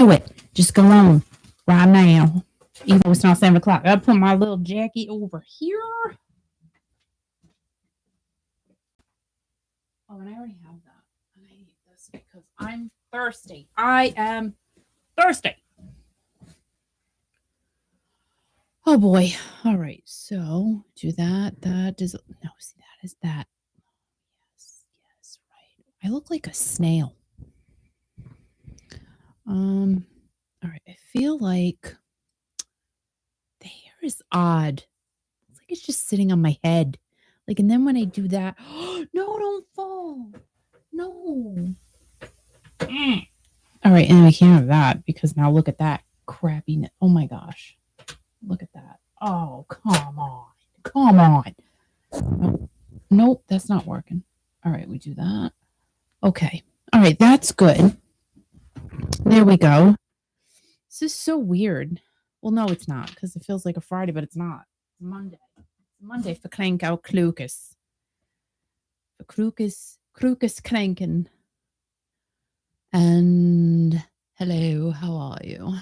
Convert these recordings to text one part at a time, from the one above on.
Do it. Just go on right now. Even though it's not 7 o'clock. I'll put my little jacket over here. Oh, and I already have that. And I need this because I'm thirsty. I am thirsty. Oh boy. All right. So do that. That is no, see, that is that. Yes, right. I look like a snail. All right. I feel like the hair is odd. It's like it's just sitting on my head. Like, and then when I do that, no, don't fall. No. All right, and I can't have that because now look at that crappy. Oh my gosh. Look at that. Oh, come on. Come on. Nope, that's not working. All right, we do that. Okay. All right, that's good. There we go. This is so weird. Well, no, it's not because it feels like a Friday, but it's not. It's Monday. It's Monday for Clank out Clucas. For Clucas Clankin. And hello, how are you?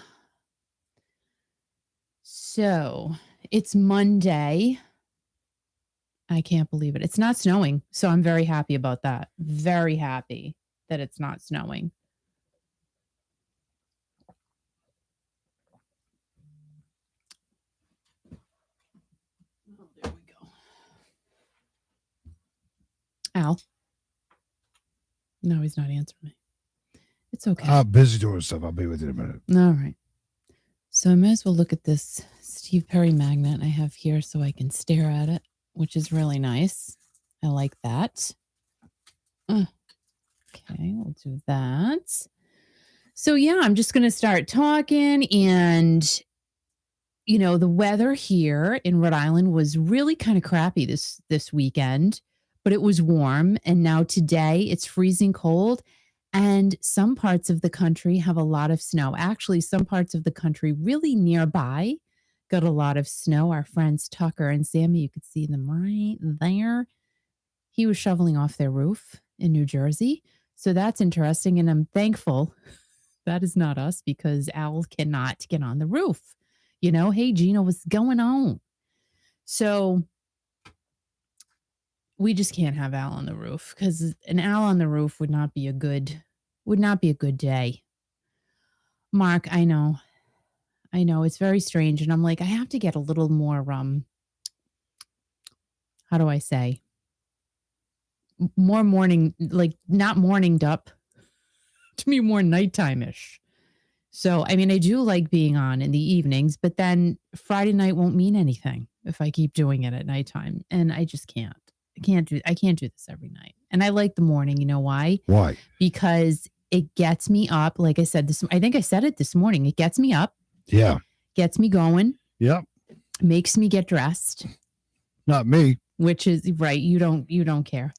So it's Monday. I can't believe it. It's not snowing. So I'm very happy about that. Very happy that it's not snowing. Oh, there we go. Al. No, he's not answering me. It's okay. I'm busy doing stuff. I'll be with you in a minute. All right. So I might as well look at this Steve Perry magnet I have here so I can stare at it, which is really nice. I like that. Okay, we'll do that. So yeah, I'm just going to start talking. And, you know, the weather here in Rhode Island was really kind of crappy this weekend, but it was warm. And now today it's freezing cold. And some parts of the country have a lot of snow. Actually, some parts of the country really nearby got a lot of snow. Our friends Tucker and Sammy, you could see them right there. He was shoveling off their roof in New Jersey. So that's interesting. And I'm thankful that is not us because Al cannot get on the roof. You know, hey, Gina, what's going on? So we just can't have Al on the roof because an Al on the roof would not be a good day. Mark, I know it's very strange. And I'm like, I have to get a little more, how do I say? More morning, like not morninged up, to be more nighttime-ish. So, I mean, I do like being on in the evenings, but then Friday night won't mean anything if I keep doing it at nighttime. And I just can't. I can't do this every night. And I like the morning. You know why? Why? Because it gets me up. Like I said, I think I said it this morning. It gets me up. Yeah. Gets me going. Yep. Makes me get dressed. Not me. Which is right. You don't care.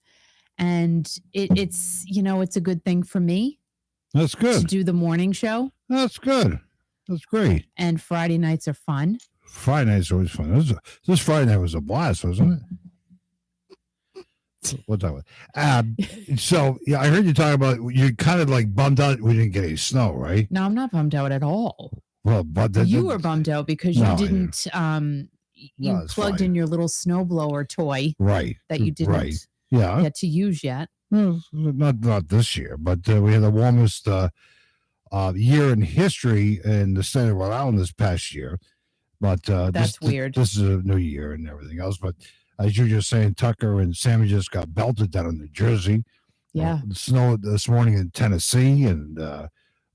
And it's, you know, it's a good thing for me. That's good. To do the morning show. That's good. That's great. And Friday nights are fun. Friday night's always fun. This Friday night was a blast, wasn't it? What's that? So yeah, I heard you talking about you're kind of like bummed out we didn't get any snow, right? No, I'm not bummed out at all. Well, but you were bummed out because you didn't. You plugged in your little snowblower toy, right? That you didn't, get to use yet. Well, not this year, but we had the warmest year in history in the state of Rhode Island this past year. But that's weird. This is a new year and everything else, but. As you were just saying, Tucker and Sammy just got belted down in New Jersey. Yeah. Snow this morning in Tennessee. And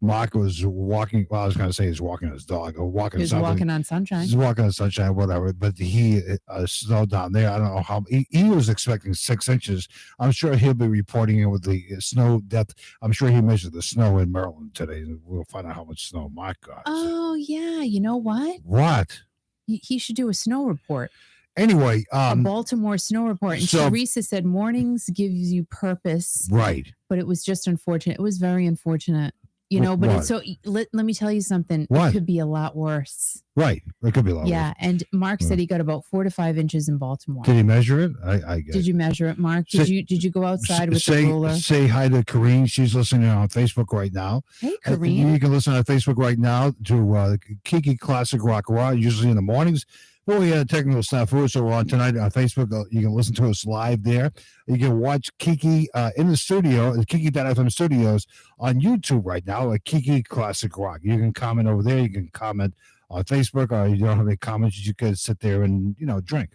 Mark was walking. Well, I was going to say he's walking his dog or walking something. He's walking on sunshine. He's walking on sunshine, whatever. But he snowed down there. I don't know how. He was expecting 6 inches. I'm sure he'll be reporting in with the snow depth. I'm sure he measured the snow in Maryland today. We'll find out how much snow Mark got. Oh, yeah. You know what? What? He should do a snow report. Anyway, a Baltimore snow report. And Teresa said mornings gives you purpose. Right. But it was just unfortunate. It was very unfortunate. You know, but What? it's so. Let me tell you something. What? It could be a lot worse. Right. It could be a lot. Yeah, worse. and Mark said he got about 4 to 5 inches in Baltimore. Did he measure it? I guess. Did you measure it, Mark? Did you go outside with the ruler? Say hi to Corrine. She's listening on Facebook right now. Hey, Corrine. You can listen on Facebook right now to Kiki Classic Rock Raw, usually in the mornings. But we had a technical snafu, so we're on tonight on Facebook. You can listen to us live there. You can watch Kiki in the studio, Kiki.fm studios on YouTube right now at Kiki Classic Rock. You can comment over there. You can comment on Facebook, or you don't have any comments, you could sit there and, drink.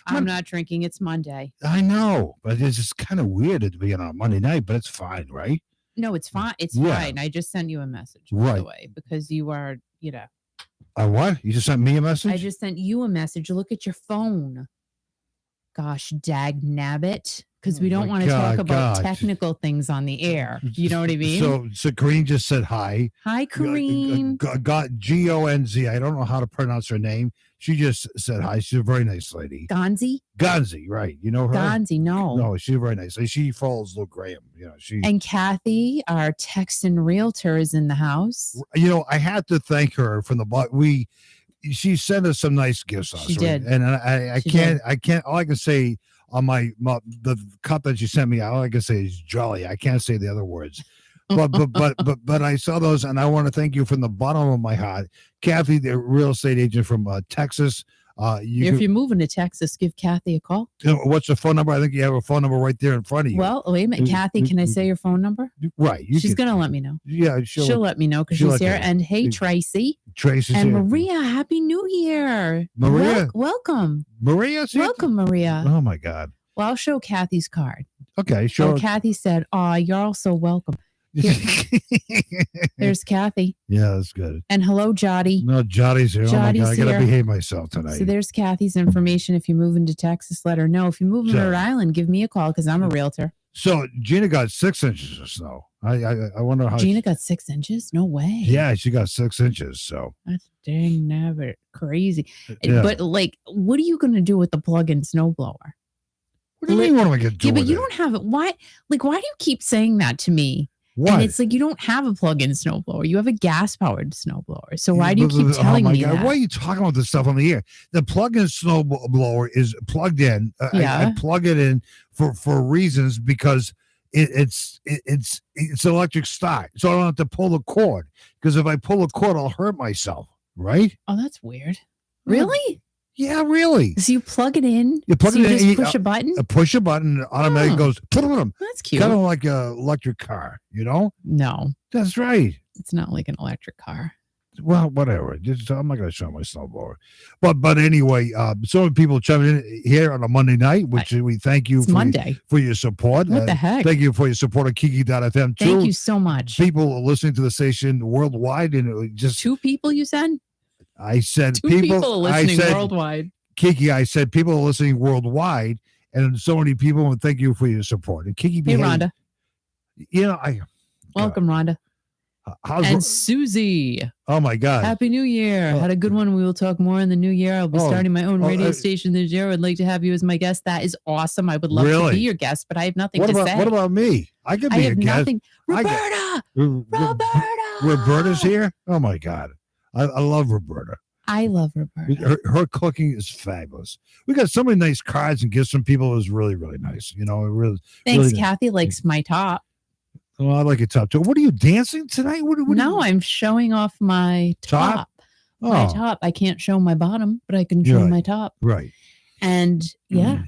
I'm not drinking. It's Monday. I know, but it's just kind of weird to be on a Monday night, but it's fine, right? No, it's fine. It's fine. I just sent you a message, by the way, because you are, What? You just sent me a message? I just sent you a message. Look at your phone. Gosh, dag nabbit. Because we don't want to talk about technical things on the air. You know what I mean? So Corrine just said hi. Hi, Corrine. Got Gonz. I don't know how to pronounce her name. She just said hi. She's a very nice lady. Gonzi, right? You know her? Gonzi, no, she's very nice. She follows Lou Graham. And Kathy, our Texan realtor, is in the house. I had to thank her from the she sent us some nice gifts. She did, and I can't. All I can say on the cup that she sent me, all I can say is jolly. I can't say the other words. But I saw those, and I want to thank you from the bottom of my heart, Kathy, the real estate agent from Texas. If you're moving to Texas, give Kathy a call. What's the phone number? I think you have a phone number right there in front of you. Well, wait a minute, Kathy. Can I say your phone number? Right. She's gonna let me know. Yeah, she'll let me know because she's here. And hey, Tracy's and here. Maria, Happy New Year. Maria, welcome. Maria's here? Welcome, Maria. Oh my God. Well, I'll show Kathy's card. Okay, sure. Kathy said, you're also welcome. There's Kathy. Yeah, that's good. And hello, Jotty. No, Jotty's here. Oh my God, I gotta behave myself tonight. So there's Kathy's information. If you're moving to Texas, let her know. If you're moving to Rhode Island, give me a call because I'm a realtor. So Gina got 6 inches of snow. I wonder how Gina got 6 inches. No way. Yeah, she got 6 inches. So that's dang nabbit crazy. Yeah. But what are you going to do with the plug-in snowblower? What do you mean? What am I going to do? Yeah, but with you don't have it. Why? Why do you keep saying that to me? What? And it's you don't have a plug-in snowblower. You have a gas-powered snowblower. So why do you keep telling me that? Why are you talking about this stuff on the air? The plug-in snowblower is plugged in. I plug it in for reasons because it's an electric start. So I don't have to pull the cord because if I pull the cord, I'll hurt myself. Right? Oh, that's weird. Really? Yeah, really. So you plug it in. You plug it in. Just push a button. Push a button. Automatically goes. That's cute. Kind of like an electric car. No, that's right. It's not like an electric car. Well, whatever. I'm not going to show my snowblower. But anyway, so many people chiming in here on a Monday night, which we thank you for your support. What the heck? Thank you for your support on Kiki.fm too. Thank you so much. People are listening to the station worldwide, and just 2 people. You said. I said 2 people are listening worldwide. Kiki, I said people are listening worldwide, and so many people. And thank you for your support. And Kiki, hey Rhonda. Welcome, Rhonda. And Susie. Oh my God. Happy New Year. Had a good one. We will talk more in the new year. I'll be starting my own radio station this year. I'd like to have you as my guest. That is awesome. I would love to be your guest, but I have nothing to say. What about me? I could be a guest. Nothing. Roberta. Roberta's here? Oh my God. I love Roberta. I love Roberta. Her cooking is fabulous. We got so many nice cards and gifts from people. It was really, really nice. Thanks, Kathy likes my top. Oh, I like your top too. What are you dancing tonight? No, I'm showing off my top. My top. I can't show my bottom, but I can show my top. Right. And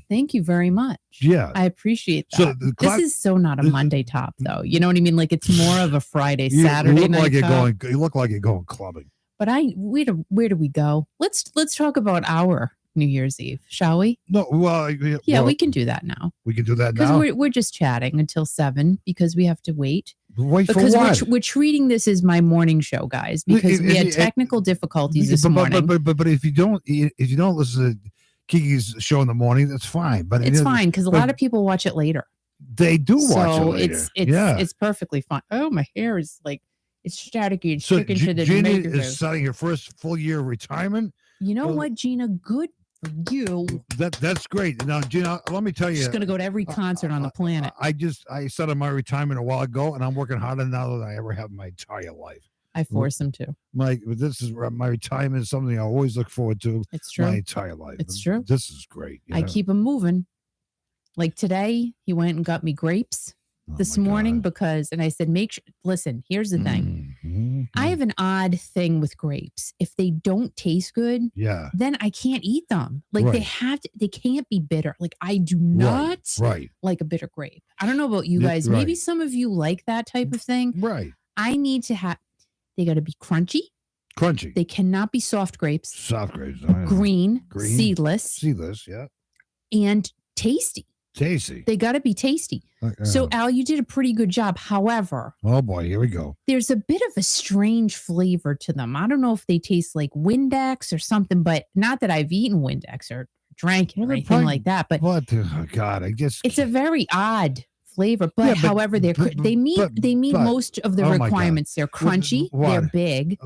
thank you very much. Yeah. I appreciate that. So this is so not a Monday top though. You know what I mean? It's more of a Friday, Saturday night top. You look like you're going clubbing. But where do we go? Let's talk about our New Year's Eve, shall we? No, we can do that now. We can do that now because we're just chatting until 7 because we have to wait. Wait for what? Because we're treating this as my morning show, guys, because we had technical difficulties this morning. But if you don't listen to Kiki's show in the morning, that's fine. But it's fine because a lot of people watch it later. They do watch it later. It's perfectly fine. Oh, my hair is it's staticky and sticking to the Gina is starting her first full year of retirement. You know what, Gina? Good for you. That's great. Now, Gina, let me tell you. She's going to go to every concert on the planet. I started my retirement a while ago, and I'm working harder now than I ever have in my entire life. I force them to. My retirement is something I always look forward to. It's true. My entire life. It's true. This is great. I keep them moving. Like today, he went and got me grapes this morning because, and I said, listen, here's the thing. Mm-hmm. I have an odd thing with grapes. If they don't taste good, then I can't eat them. Like they can't be bitter. Like I do not like a bitter grape. I don't know about you guys. Maybe some of you like that type of thing. Right. I need to have, they got to be crunchy. Crunchy. They cannot be soft grapes. Soft grapes. Green, seedless. Seedless, yeah. And tasty. Tasty. They got to be tasty. So, Al, you did a pretty good job. However, oh boy, here we go. There's a bit of a strange flavor to them. I don't know if they taste like Windex or something, but not that I've eaten Windex or drank it or anything like that. But what? Oh God, I guess it's a very odd flavor. But however, they meet most of the requirements. They're crunchy. They're big.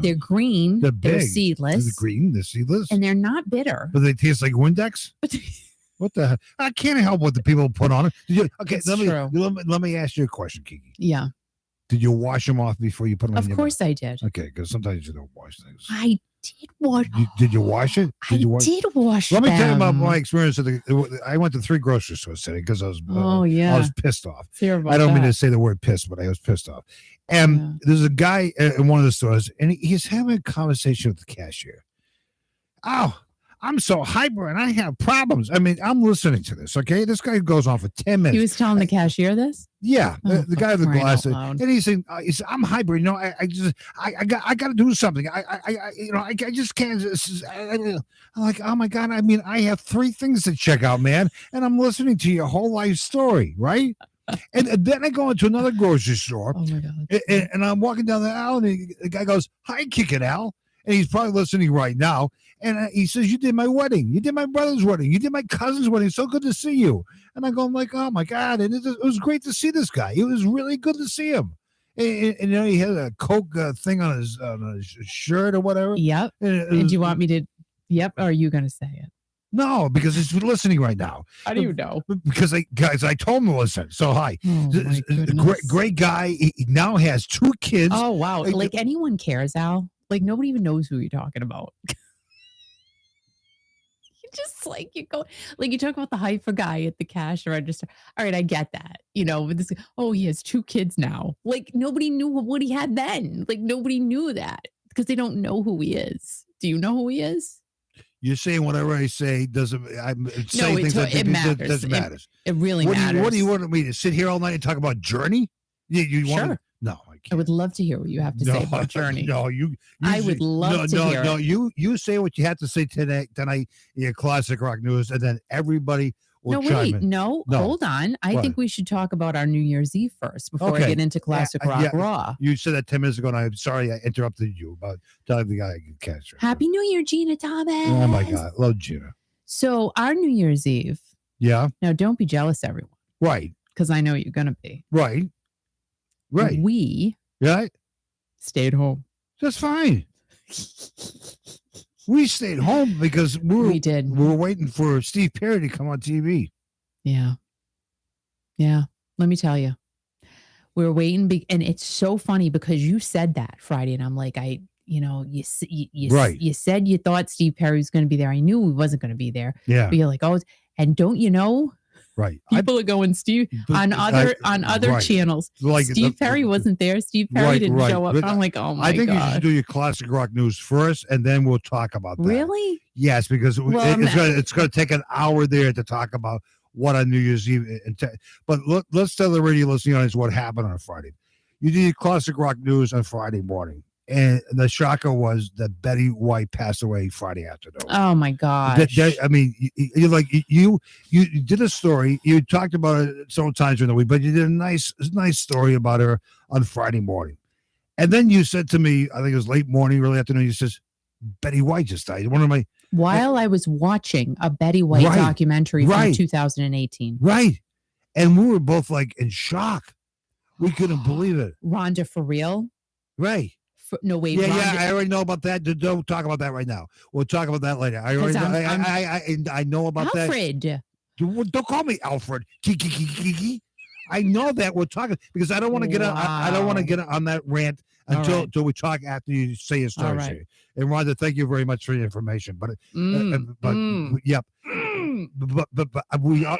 They're green. They're seedless. They're green. They're seedless. And they're not bitter. But they taste like Windex. What the heck? I can't help what the people put on it. Let me ask you a question, Kiki. Yeah. Did you wash them off before you put them in? Of course I did. Okay, because sometimes you don't wash things. I did wash. Did you wash it? Did you wash Let me tell you about my experience. I went to 3 grocery stores today because I was I was pissed off. I don't mean to say the word pissed, but I was pissed off. And there's a guy in one of the stores, and he's having a conversation with the cashier. Oh, I'm so hyper and I have problems. I mean, I'm listening to this, okay? This guy goes on for 10 minutes. He was telling the cashier this? Yeah, the guy with the glasses. And he's saying, I'm hyper, you know, I got to do something. I just can't. I'm like, oh my God. I mean, I have 3 things to check out, man. And I'm listening to your whole life story, right? And then I go into another grocery store. Oh my God. And I'm walking down the aisle and the guy goes, hi, Kiki Al. And he's probably listening right now. And he says, you did my wedding. You did my brother's wedding. You did my cousin's wedding. So good to see you. And I go, I'm like, oh, my God. And it was great to see this guy. It was really good to see him. And you know, he had a Coke thing on his shirt or whatever. Yep. And do you want me to? Yep. Or are you going to say it? No, because he's listening right now. How do you know? Because I told him to listen. So hi, great guy. He now has 2 kids. Oh wow! Like anyone cares, Al? Like nobody even knows who you're talking about. Just like you go, like you talk about the hyper guy at the cash register. All right, I get that. You know, with this. Oh, he has 2 kids now. Like nobody knew what he had then. Like nobody knew that because they don't know who he is. Do you know who he is? You're saying whatever I say doesn't. It matters. Doesn't matter. It really matters. What do you want me to sit here all night and talk about Journey? You sure. Want? No, I can't. I would love to hear what you have to say about Journey. No, I would love to hear. No, you say what you have to say tonight in your classic rock news, and then everybody will chime in. No, hold on. I think we should talk about our New Year's Eve first before I get into classic rock raw. You said that 10 minutes ago, and I'm sorry I interrupted you about telling the guy I could catch her. Happy New Year, Gina Thomas. Oh my God, love Gina. So our New Year's Eve. Yeah. Now don't be jealous, everyone. Right. Because I know you're gonna be. Right. We stayed home. That's fine. We stayed home because we were waiting for Steve Perry to come on TV. Yeah. Let me tell you, we were waiting, and it's so funny because you said that Friday, and I'm like, you said you thought Steve Perry was going to be there. I knew he wasn't going to be there. Yeah. But you're like, oh, and don't you know? Right. People are going, Steve, on other channels. Like Steve Perry wasn't there. Steve Perry didn't show up. I'm like, oh my God. I think you should do your classic rock news first, and then we'll talk about that. Really? Yes, because it's going to take an hour there to talk about what on New Year's Eve. But let's tell the radio listening audience what happened on Friday. You did your classic rock news on Friday morning. And the shocker was that Betty White passed away Friday afternoon. Oh my gosh! I mean, you did a story. You talked about it several times during the week, but you did a nice story about her on Friday morning. And then you said to me, I think it was late morning, early afternoon. You says Betty White just died. While I was watching a Betty White documentary from 2018. Right, and we were both like in shock. We couldn't believe it. Rhonda, for real? Right. No, wait. Yeah, I already know about that. Don't talk about that right now. We'll talk about that later. I already I know about Alfred. that. Don't call me Alfred. Kiki. I know that we're talking because I don't want to get I don't want to get on that rant until we talk after you say your story. Right. And Rhonda, thank you very much for the information. But yep. But we are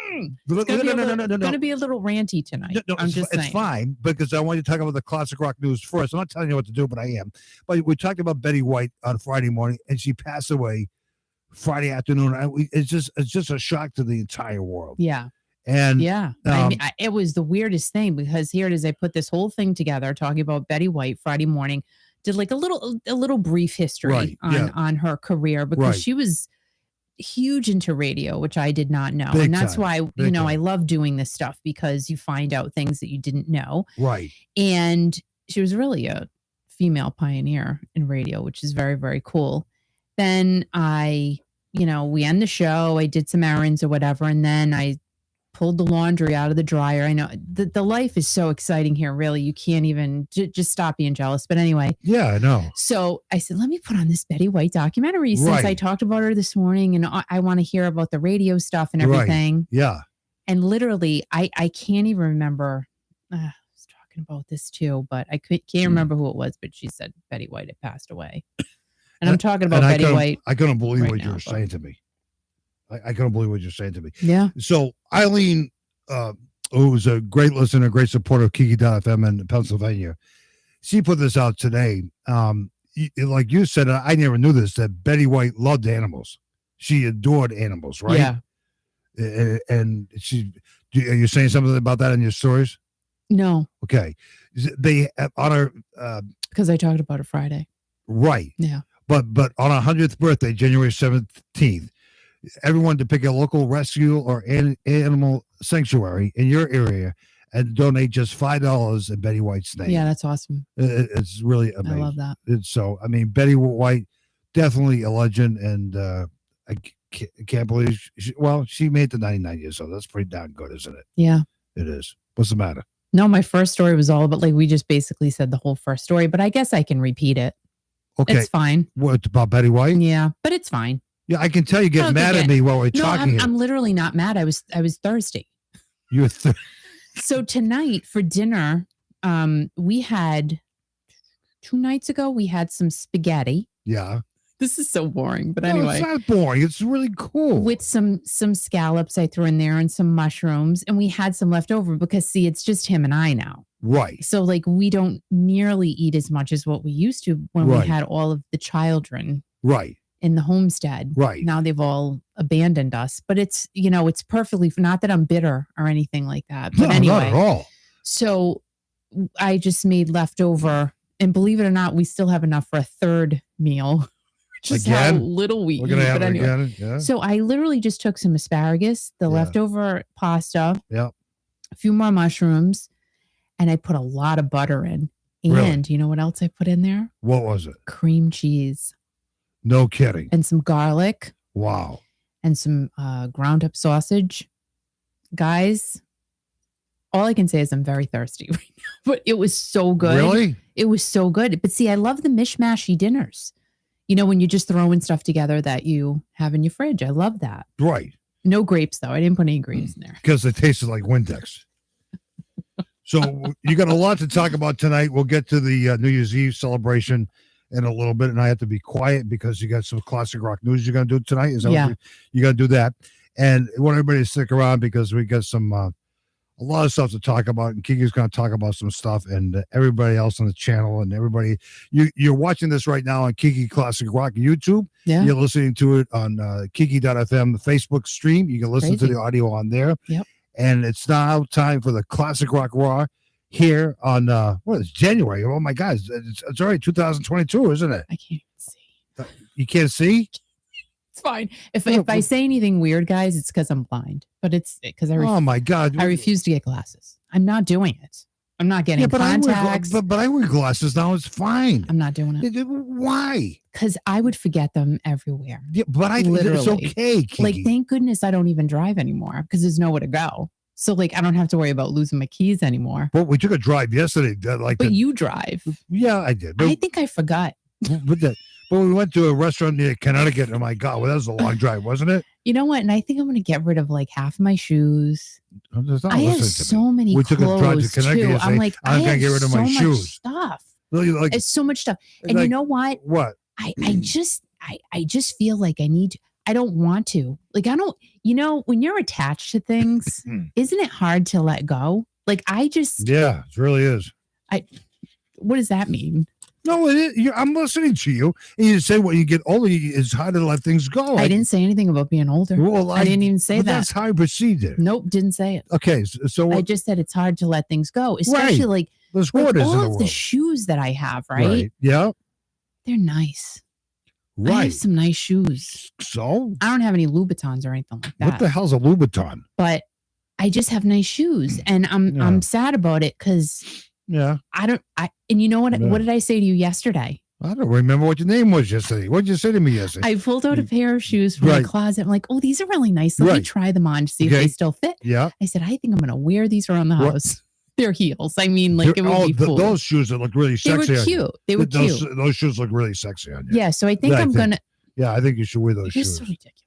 going to be a little ranty tonight. No, it's fine because I want you to talk about the classic rock news first. I'm not telling you what to do, but I am. But we talked about Betty White on Friday morning, and she passed away Friday afternoon. It's just a shock to the entire world. Yeah. And it was the weirdest thing because here it is. I put this whole thing together talking about Betty White Friday morning. Did like a little brief history on her career because she was huge into radio, which I did not know. And that's why, I love doing this stuff because you find out things that you didn't know. Right. And she was really a female pioneer in radio, which is very, very cool. Then we end the show. I did some errands or whatever. And then I pulled the laundry out of the dryer. I know the life is so exciting here. Really, you can't even just stop being jealous. But anyway. Yeah, I know. So I said, let me put on this Betty White documentary since I talked about her this morning and I want to hear about the radio stuff and everything. Right. Yeah. And literally, I can't even remember. I was talking about this too, but I can't remember who it was. But she said Betty White had passed away. And I'm talking about Betty White. I couldn't believe what you were saying to me. I couldn't believe what you're saying to me. Yeah. So Eileen, who's a great listener, great supporter of Kiki.fm in Pennsylvania, she put this out today. Like you said, I never knew this, that Betty White loved animals. She adored animals, right? Yeah. And are you saying something about that in your stories? No. Okay. They on her because I talked about it Friday. Right. Yeah. But on her 100th birthday, January 17th, everyone to pick a local rescue or animal sanctuary in your area and donate just $5 in Betty White's name. Yeah, that's awesome. It's really amazing. I love that. Betty White, definitely a legend, and I can't believe she made the 99 years old. That's pretty darn good, isn't it? Yeah. It is. What's the matter? No, my first story was all about, we just basically said the whole first story, but I guess I can repeat it. Okay. It's fine. What, about Betty White? Yeah, but it's fine. Yeah, I can tell you get mad at me while we're talking. I'm literally not mad. I was thirsty. You're So tonight for dinner, we had 2 nights ago, we had some spaghetti. Yeah. This is so boring, but anyway. It's not boring. It's really cool. With some scallops I threw in there and some mushrooms, and we had some left over because, see, it's just him and I now. Right. So, we don't nearly eat as much as what we used to when we had all of the children. Right. In the homestead. Right. Now they've all abandoned us, but it's, it's perfectly, not that I'm bitter or anything like that. But anyway, not at all. So I just made leftover, and believe it or not, we still have enough for a third meal. Just how little we eat. But anyway. Again. Yeah. So I literally just took some asparagus, the leftover pasta, a few more mushrooms, and I put a lot of butter in. And you know what else I put in there? What was it? Cream cheese. No kidding. And some garlic. Wow. And some ground up sausage. Guys, all I can say is I'm very thirsty right now. But it was so good. Really? It was so good. But see, I love the mishmashy dinners. When you just throw in stuff together that you have in your fridge. I love that. Right. No grapes, though. I didn't put any grapes in there. Because it tasted like Windex. So you got a lot to talk about tonight. We'll get to the New Year's Eve celebration in a little bit, and I have to be quiet because you got some classic rock news you're going to do tonight. Is that what you got to do that? And I want everybody to stick around because we got some a lot of stuff to talk about, and Kiki's going to talk about some stuff, and everybody else on the channel, and everybody. You're watching this right now on Kiki Classic Rock YouTube. Yeah. You're listening to it on Kiki.fm, the Facebook stream. You can listen to the audio on there. Yep. And it's now time for the Classic Rock Raw here on it's January. Oh my God, it's already 2022, isn't it? I can't even see. You can't see? It's fine. If I say anything weird, guys, it's because I'm blind. But it's because oh my God, I refuse to get glasses. I'm not doing it. I'm not getting contacts. But I wear glasses now. It's fine. I'm not doing it. Why? Because I would forget them everywhere. Yeah, but it's okay, Kiki. Thank goodness I don't even drive anymore because there's nowhere to go. So like I don't have to worry about losing my keys anymore. But we took a drive yesterday. But you drive. Yeah, I did. I think I forgot. But we went to a restaurant near Connecticut. Oh my God, well, that was a long drive, wasn't it? You know what? And I think I'm going to get rid of like half of my shoes. I have so many we took a drive to clothes Connecticut. too. I'm like, I'm going to get rid of my shoes. Stuff. Like, It's so much stuff. And like, you know what? What? I just feel like I don't want to. Like I don't, when you're attached to things, isn't it hard to let go? Like Yeah, it really is. What does that mean? No, it is. I'm listening to you. And you say when you get older, it's hard to let things go. I didn't say anything about being older. Well, I didn't even say that. That's how I perceived it. Nope, didn't say it. Okay, so I just said it's hard to let things go, especially like all of the shoes that I have, right? Yeah. They're nice. Right. I have some nice shoes. So? I don't have any Louboutins or anything like that. What the hell's a Louboutin? But I just have nice shoes. And I'm sad about it because and you know what? What did I say to you yesterday? I don't remember what your name was yesterday. What did you say to me yesterday? I pulled out a pair of shoes from the closet. I'm like, oh, these are really nice. Let me try them on to see if they still fit. Yeah. I said, I think I'm going to wear these around the house. They're heels. I mean, like it would be cool. Those shoes that look really sexy. They were cute. They were cute. Those shoes look really sexy on you. Yeah. So I think I'm going to. Yeah, I think you should wear those shoes. You're so ridiculous.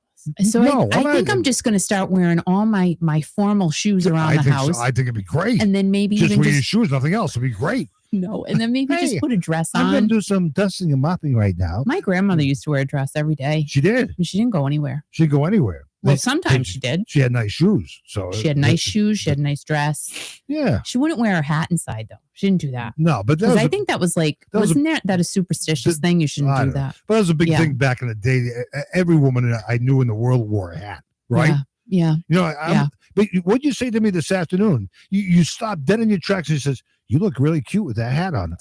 So I think I'm just going to start wearing all my formal shoes around the house. I think it'd be great. And then maybe just wear your shoes, nothing else. It'd be great. No, and then maybe just put a dress on. I'm going to do some dusting and mopping right now. My grandmother used to wear a dress every day. She did. And she didn't go anywhere. She didn't go anywhere. Well, sometimes she did. She had nice shoes. So she had nice shoes. She had a nice dress. Yeah. She wouldn't wear her hat inside though. She didn't do that. No, but I think that was like, wasn't that a superstitious thing? You shouldn't do that. But that was a big thing back in the day. Every woman I knew in the world wore a hat, right? Yeah. You know, but what'd you say to me this afternoon? You stopped dead in your tracks and you says, you look really cute with that hat on.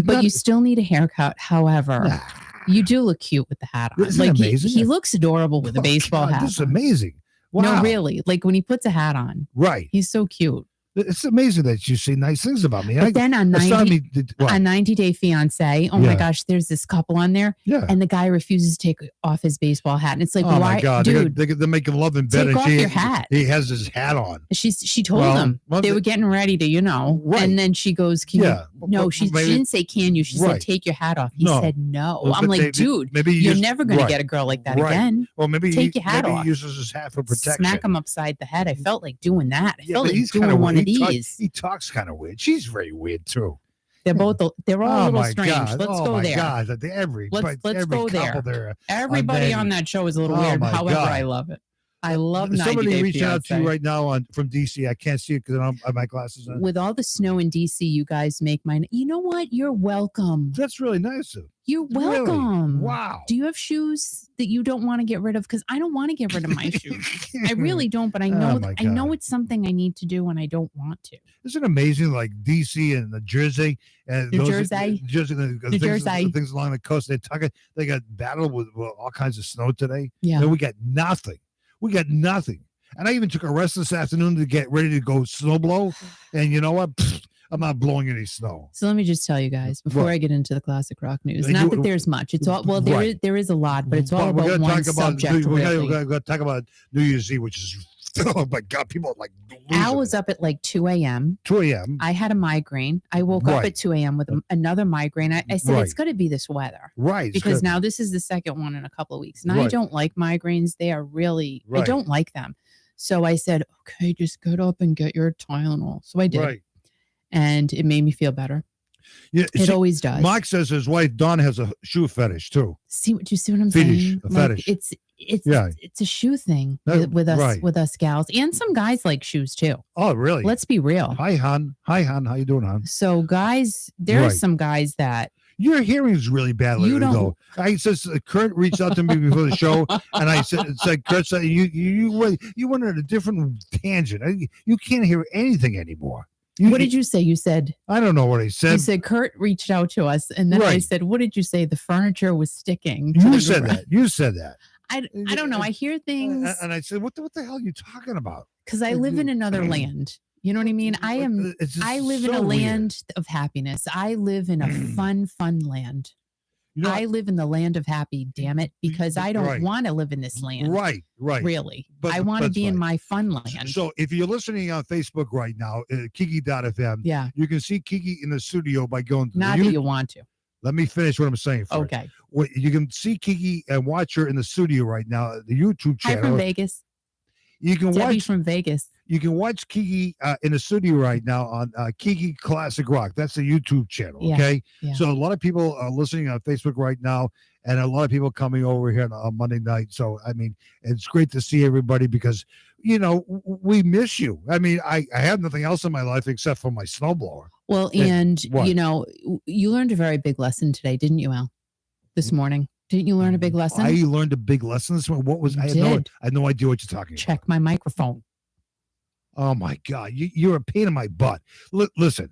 But you still need a haircut. However, you do look cute with the hat on. Isn't it amazing? He looks adorable with a baseball hat. This is amazing. Wow. No, really. Like when he puts a hat on. Right. He's so cute. It's amazing that you say nice things about me. But then on 90 Day Fiancé, oh my gosh, there's this couple on there, and the guy refuses to take off his baseball hat, and it's like, oh why, my God, dude? They're making love in bed, take and off your hat. He has his hat on. She told him they were getting ready to, and then she goes, "Can you?" No, she didn't say, "Can you?" She said, "Take your hat off." He said, "No." Well, I'm like, dude, maybe you're never going to get a girl like that again. Well, maybe take your hat off. He uses his hat for protection. Smack him upside the head. I felt like doing that. I felt like doing one of these. He talks kind of weird. She's very weird too. They're both. They're all a little strange. God. Let's go there. God. Let's go there. Everybody on that show is a little weird. However, I love it. I love 90 Day Fiancé. Somebody reaching out to you right now from DC. I can't see it because I don't have my glasses on. With all the snow in DC, you guys make mine. You know what? You're welcome. That's really nice of you. You're welcome. Really? Wow. Do you have shoes that you don't want to get rid of? Because I don't want to get rid of my shoes. I really don't, but I know I know it's something I need to do and I don't want to. Isn't it amazing? Like DC and the Jersey and New Jersey, things along the coast. They got battled with all kinds of snow today. Yeah. And we got nothing. And I even took a rest this afternoon to get ready to go snow blow. And you know what? I'm not blowing any snow. So let me just tell you guys before I get into the classic rock news. Not that there's much. It's all there is a lot, but it's all about one subject. We're going to talk about New Year's Eve, which is oh my God, people are like losing Al was up at like 2 a.m. 2 a.m. I had a migraine. I woke up at 2 a.m. with another migraine. I said it's going to be this weather, right? Because now this is the second one in a couple of weeks, and I don't like migraines. They are really I don't like them. So I said, okay, just get up and get your Tylenol. So I did, and it made me feel better. Yeah, it always does. Mark says his wife Dawn has a shoe fetish too. Do you see what I'm saying? A fetish. It's a shoe thing with us gals, and some guys like shoes too. Oh, really? Let's be real. Hi, hon. How you doing, hon? So, guys, there are some guys that your hearing's really bad lately, though. I says Kurt reached out to me before the show, and I said, Kurt said you went on a different tangent. You can't hear anything anymore. What did you say? You said, I don't know what he said. You said Kurt reached out to us, and then I said, what did you say? The furniture was sticking. You said that. I don't know. I hear things. And I said, what the hell are you talking about? Because I live in another land. You know what I mean? I live in a land of happiness. I live in a fun land. You know I live in the land of happy, damn it, because I don't Right. want to live in this land. Right. Really. But- I want to that's be in fine. my fun land. So if you're listening on Facebook right now, Kiki.fm, yeah. you can see Kiki in the studio by going to Not that you want to. Let me finish what I'm saying first. Okay. You can see Kiki and watch her in the studio right now, the YouTube channel. Hi from Vegas. You can Debbie watch from Vegas. You can watch Kiki in the studio right now on Kiki Classic Rock. That's the YouTube channel. Yeah, Okay. yeah. So a lot of people are listening on Facebook right now, and a lot of people coming over here on Monday night. So, I mean, it's great to see everybody because, we miss you. I mean, I have nothing else in my life except for my snowblower. Well, and you learned a very big lesson today, didn't you, Al? This morning. Didn't you learn a big lesson? I learned a big lesson this morning. What was I had no idea what you're talking about. Check my microphone. Oh my God, you're a pain in my butt. Listen,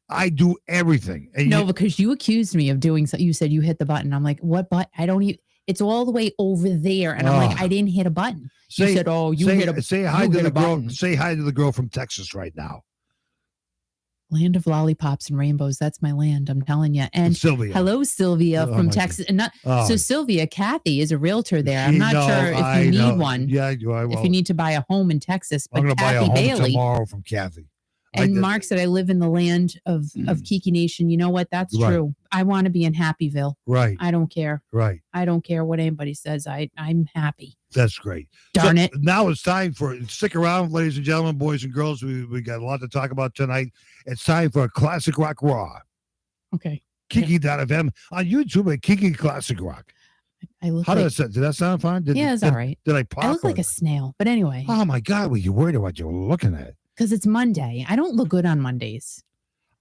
I do everything. And because you accused me of doing so. You said you hit the button. I'm like, what button? I don't even. It's all the way over there, and I'm like, I didn't hit a button. You said, "Oh, you hit a button." Say hi to the girl. Say hi to the girl from Texas right now. Land of lollipops and rainbows. That's my land. I'm telling you. And Sylvia. Hello, Sylvia from Texas. And so Sylvia, Kathy is a realtor there. I'm not sure if you need one. Yeah, I will. If you need to buy a home in Texas, but I'm going to buy a home Bailey, tomorrow from Kathy. And Mark said, I live in the land of Kiki Nation. You know what? That's true. I want to be in Happyville. Right. I don't care. Right. I don't care what anybody says. I'm happy. That's great. Darn it. Now it's time stick around, ladies and gentlemen, boys and girls. We got a lot to talk about tonight. It's time for a Classic Rock Raw. Okay. Kiki.fm on YouTube at Kiki Classic Rock. I look did that sound fine? It's all right. Did I pop? I look like a snail. But anyway. Oh my God, were you worried about what you were looking at? Because it's Monday. I don't look good on Mondays.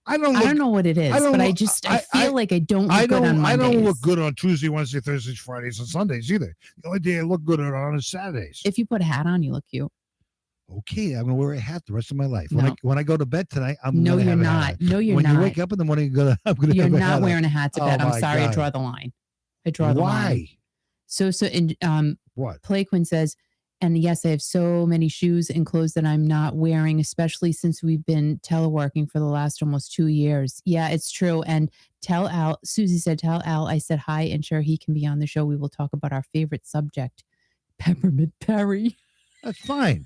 I don't know what it is, but I feel like I don't look good on Mondays. I don't look good on Tuesday, Wednesday, Thursdays, Fridays, and Sundays either. The only day I look good on is Saturdays. If you put a hat on, you look cute. Okay, I'm gonna wear a hat the rest of my life. When I go to bed tonight, I'm No, gonna you're have not. A hat. No, you're not. When you wake up in the morning, I'm gonna. You're have a not hat wearing a hat to bed. I'm sorry, God. I draw the line. I draw the line. Why? So what? Playquin says, and yes, I have so many shoes and clothes that I'm not wearing, especially since we've been teleworking for the last almost 2 years. Yeah, it's true. And tell Al, Susie said, tell Al I said hi and sure he can be on the show. We will talk about our favorite subject, Peppermint Perry. That's fine.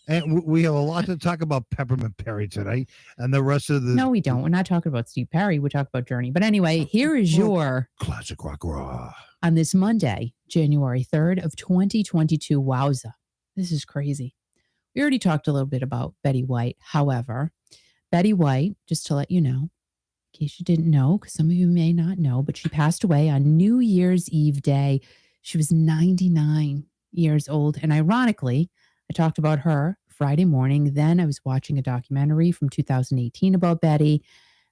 And we have a lot to talk about Peppermint Perry tonight and the rest of the... No, we don't. We're not talking about Steve Perry. We talk about Journey. But anyway, here is your... Classic Rock Raw. On this Monday, January 3rd of 2022. Wowza. This is crazy. We already talked a little bit about Betty White. However, Betty White, just to let you know, in case you didn't know, because some of you may not know, but she passed away on New Year's Eve day. She was 99 years old. And ironically, I talked about her Friday morning. Then I was watching a documentary from 2018 about Betty.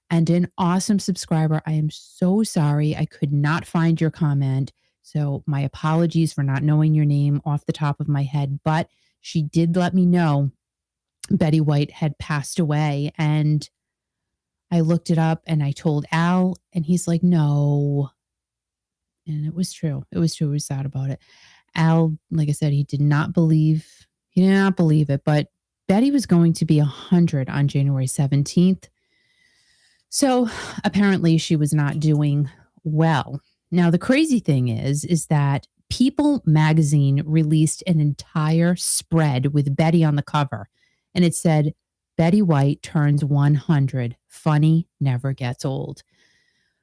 And an awesome subscriber, I am so sorry I could not find your comment. So my apologies for not knowing your name off the top of my head. But she did let me know Betty White had passed away. And I looked it up and I told Al, and he's like, no. And it was true. It was true. I was sad about it. Al, like I said, he did not believe it. But Betty was going to be 100 on January 17th. So apparently she was not doing well. Now, the crazy thing is that People magazine released an entire spread with Betty on the cover. And it said, Betty White turns 100. Funny never gets old.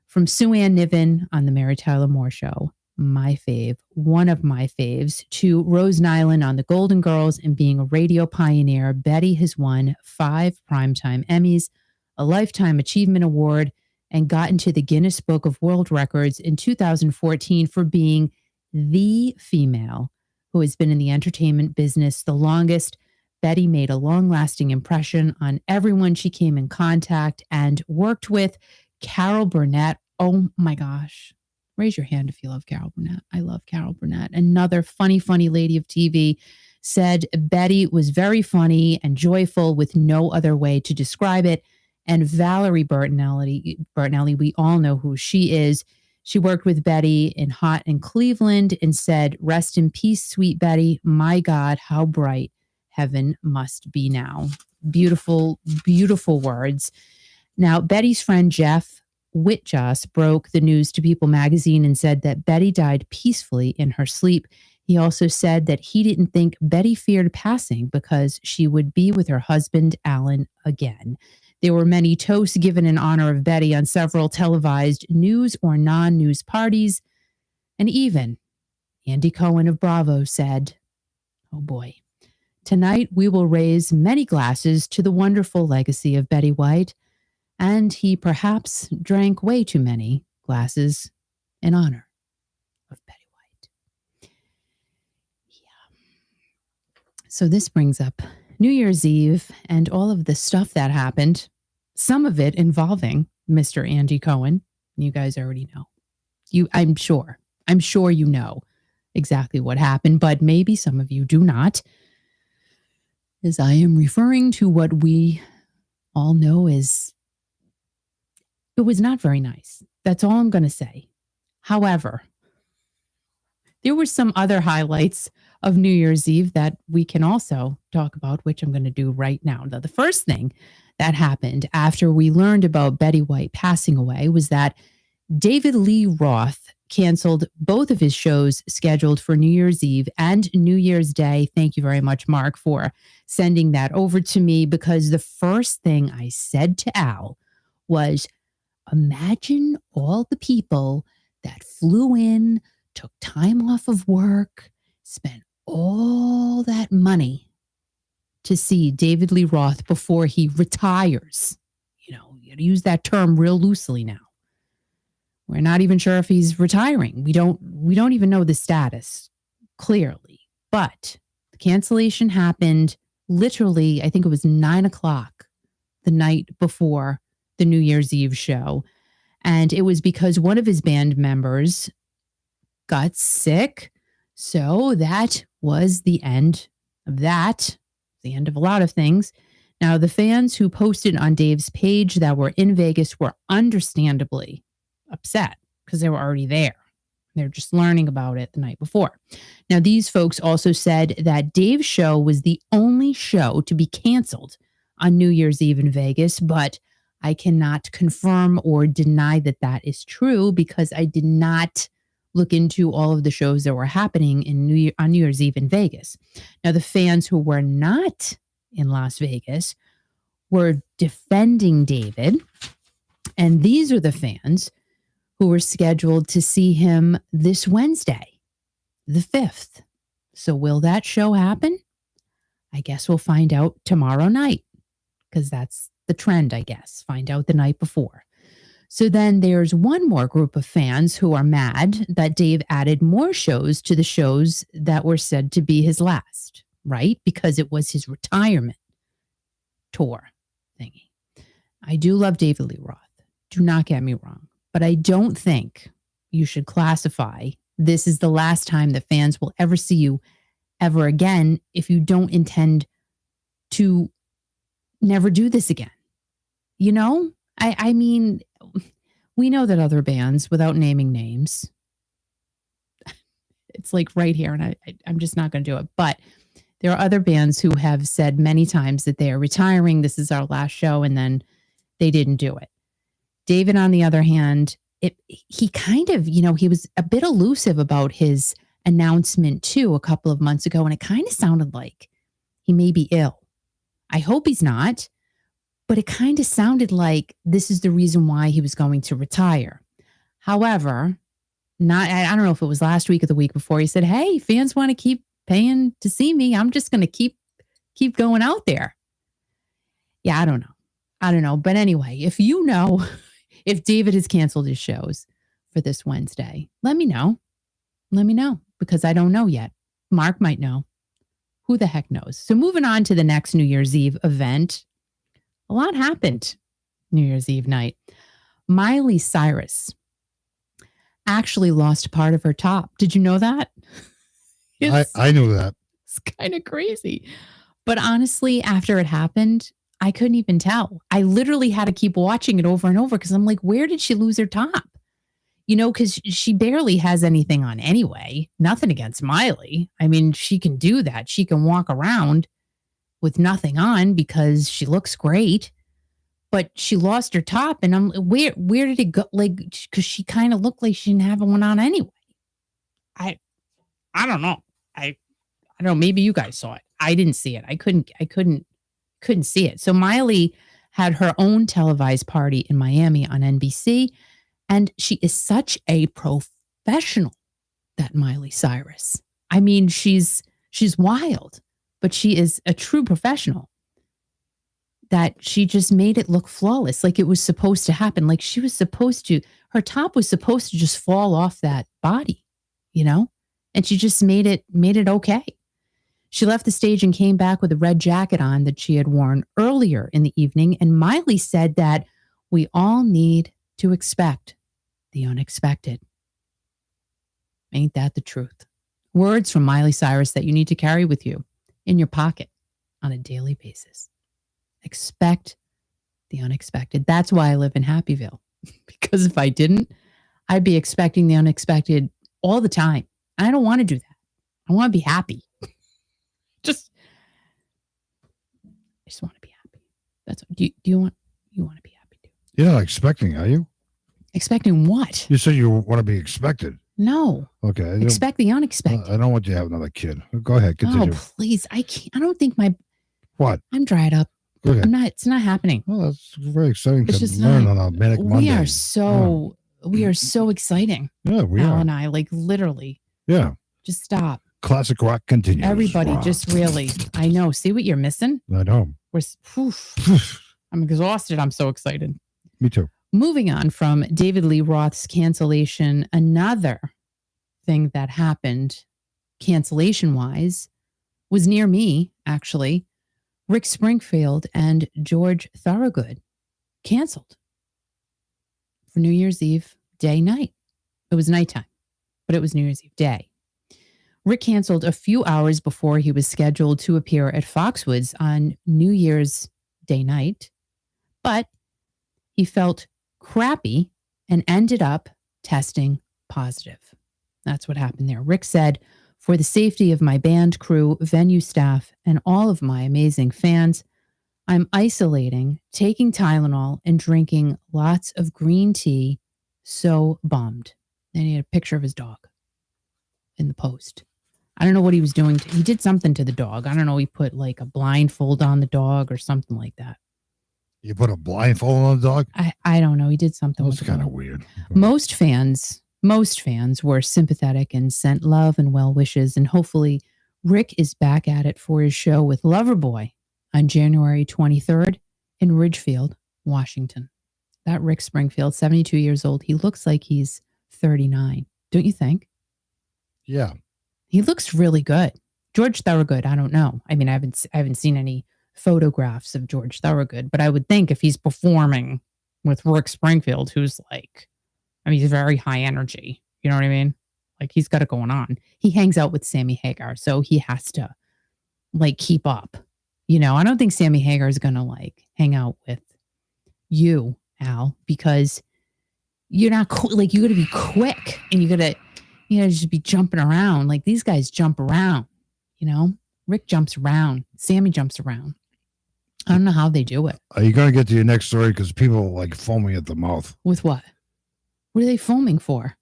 From Sue Ann Niven on the Mary Tyler Moore Show, my fave, one of my faves, to Rose Nyland on the Golden Girls and being a radio pioneer, Betty has won 5 Primetime Emmys, a Lifetime Achievement Award, and got into the Guinness Book of World Records in 2014 for being the female who has been in the entertainment business the longest. Betty made a long-lasting impression on everyone she came in contact and worked with. Carol Burnett, oh my gosh. Raise your hand if you love Carol Burnett. I love Carol Burnett. Another funny lady of TV, said Betty was very funny and joyful with no other way to describe it. And Valerie Bertinelli, we all know who she is. She worked with Betty in Hot in Cleveland and said, rest in peace, sweet Betty. My God, how bright heaven must be now. Beautiful, beautiful words. Now, Betty's friend Jeff Whitjoss broke the news to People magazine and said that Betty died peacefully in her sleep. He also said that he didn't think Betty feared passing because she would be with her husband, Alan, again. There were many toasts given in honor of Betty on several televised news or non-news parties. And even Andy Cohen of Bravo said, oh boy, tonight we will raise many glasses to the wonderful legacy of Betty White. And he perhaps drank way too many glasses in honor of Betty White. Yeah. So this brings up New Year's Eve and all of the stuff that happened, some of it involving Mr. Andy Cohen. You guys already know. I'm sure you know exactly what happened, but maybe some of you do not, as I am referring to what we all know is it was not very nice. That's all I'm going to say. However, there were some other highlights of New Year's Eve that we can also talk about, which I'm going to do right now. Now, the first thing that happened after we learned about Betty White passing away was that David Lee Roth canceled both of his shows scheduled for New Year's Eve and New Year's Day. Thank you very much, Mark, for sending that over to me, because the first thing I said to Al was, imagine all the people that flew in, took time off of work, spent all that money to see David Lee Roth before he retires. You got to use that term real loosely now. We're not even sure if he's retiring. We don't even know the status clearly. But the cancellation happened literally, I think it was 9:00 the night before the New Year's Eve show. And it was because one of his band members got sick. So that was the end of that, the end of a lot of things. Now, the fans who posted on Dave's page that were in Vegas were understandably upset because they were already there. They're just learning about it the night before. Now, these folks also said that Dave's show was the only show to be canceled on New Year's Eve in Vegas, but I cannot confirm or deny that that is true because I did not look into all of the shows that were happening on New Year's Eve in Vegas. Now, the fans who were not in Las Vegas were defending David, and these are the fans who were scheduled to see him this Wednesday, the 5th. So will that show happen? I guess we'll find out tomorrow night, because that's the trend, I guess. Find out the night before. So then there's one more group of fans who are mad that Dave added more shows to the shows that were said to be his last, right? Because it was his retirement tour thingy. I do love David Lee Roth. Do not get me wrong. But I don't think you should classify this is the last time that fans will ever see you ever again if you don't intend to never do this again. I mean, we know that other bands, without naming names, it's like right here, and I'm just not going to do it. But there are other bands who have said many times that they are retiring. This is our last show, and then they didn't do it. David, on the other hand, he kind of, he was a bit elusive about his announcement too a couple of months ago, and it kind of sounded like he may be ill. I hope he's not, but it kind of sounded like this is the reason why he was going to retire. However, I don't know if it was last week or the week before, he said, hey, fans want to keep paying to see me. I'm just going to keep going out there. Yeah, I don't know. But anyway, if you know, if David has canceled his shows for this Wednesday, let me know. Because I don't know yet. Mark might know. Who the heck knows? So moving on to the next New Year's Eve event. A lot happened New Year's Eve night. Miley Cyrus actually lost part of her top. Did you know that? I knew that. It's kind of crazy. But honestly, after it happened, I couldn't even tell. I literally had to keep watching it over and over because I'm like, where did she lose her top? Because she barely has anything on anyway. Nothing against Miley. I mean, she can do that. She can walk around with nothing on because she looks great. but she lost her top, and I'm where did it go? Like, because she kind of looked like she didn't have one on anyway. I don't know. I don't know. Maybe you guys saw it. I didn't see it. I couldn't see it. So Miley had her own televised party in Miami on NBC, and she is such a professional, that Miley Cyrus. I mean, she's wild, but she is a true professional. That she just made it look flawless, like it was supposed to happen. Like she was supposed to, her top was supposed to just fall off that body, and she just made it okay. She left the stage and came back with a red jacket on that she had worn earlier in the evening. And Miley said that we all need to expect the unexpected. Ain't that the truth? Words from Miley Cyrus that you need to carry with you in your pocket on a daily basis. Expect the unexpected. That's why I live in Happyville. Because if I didn't, I'd be expecting the unexpected all the time. I don't want to do that. I want to be happy. I just want to be happy. That's what, do you want to be happy too? You're not expecting, are you? Expecting what? You said you want to be expected. No. Okay. Expect the unexpected. I don't want you to have another kid. Go ahead. Continue. Oh, please. I can't. I don't think What? I'm dried up. Go ahead. It's not happening. Well, that's very exciting It's to just learn not. on a Manic Monday. We are so exciting. Yeah, we Al are. and I, like, literally. Yeah. Just stop. Classic rock continues. Everybody, Rock. just really. I know. See what you're missing? I know. I'm exhausted. I'm so excited. Me too. Moving on from David Lee Roth's cancellation, another thing that happened cancellation-wise was near me, actually. Rick Springfield and George Thorogood canceled for New Year's Eve night. It was nighttime, but it was New Year's Eve day. Rick canceled a few hours before he was scheduled to appear at Foxwoods on New Year's Day night, but he felt crappy and ended up testing positive. That's what happened there. Rick said, "For the safety of my band crew, venue staff, and all of my amazing fans, I'm isolating, taking Tylenol, and drinking lots of green tea. So bummed." And he had a picture of his dog in the post. I don't know what he was doing. He did something to the dog. I don't know. He put like a blindfold on the dog or something like that. You put a blindfold on the dog? I don't know. He did something. That's kind of weird. Most fans were sympathetic and sent love and well wishes. And hopefully Rick is back at it for his show with Loverboy on January 23rd in Ridgefield, Washington. That Rick Springfield, 72 years old. He looks like he's 39. Don't you think? Yeah. He looks really good. George Thorogood, I don't know. I mean, I haven't seen any photographs of George Thorogood, but I would think if he's performing with Rick Springfield, who's like, I mean, he's very high energy. You know what I mean? Like he's got it going on. He hangs out with Sammy Hagar, so he has to like keep up. I don't think Sammy Hagar is going to like hang out with you, Al, because you're not like, you got to be quick and you got to, just be jumping around. Like these guys jump around, Rick jumps around. Sammy jumps around. I don't know how they do it. Are you going to get to your next story? Because people like foaming at the mouth. With what? What are they foaming for?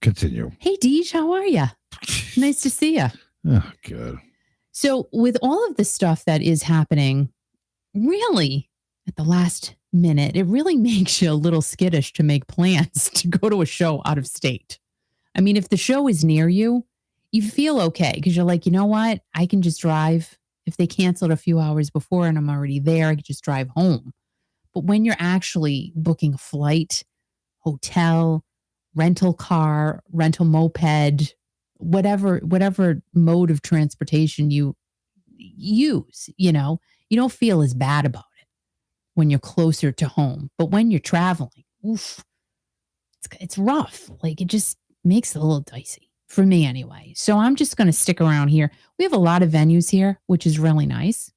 Continue. Hey, Deej, how are you? Nice to see you. Oh, good. So with all of the stuff that is happening, really at the last minute, it really makes you a little skittish to make plans to go to a show out of state. I mean, if the show is near you, you feel okay because you're like, you know what? I can just drive. If they canceled a few hours before and I'm already there, I can just drive home. But when you're actually booking a flight, hotel, rental car, rental moped, whatever mode of transportation you use, you don't feel as bad about it when you're closer to home. But when you're traveling, it's rough. Like it just makes it a little dicey for me anyway. So I'm just going to stick around here. We have a lot of venues here, which is really nice.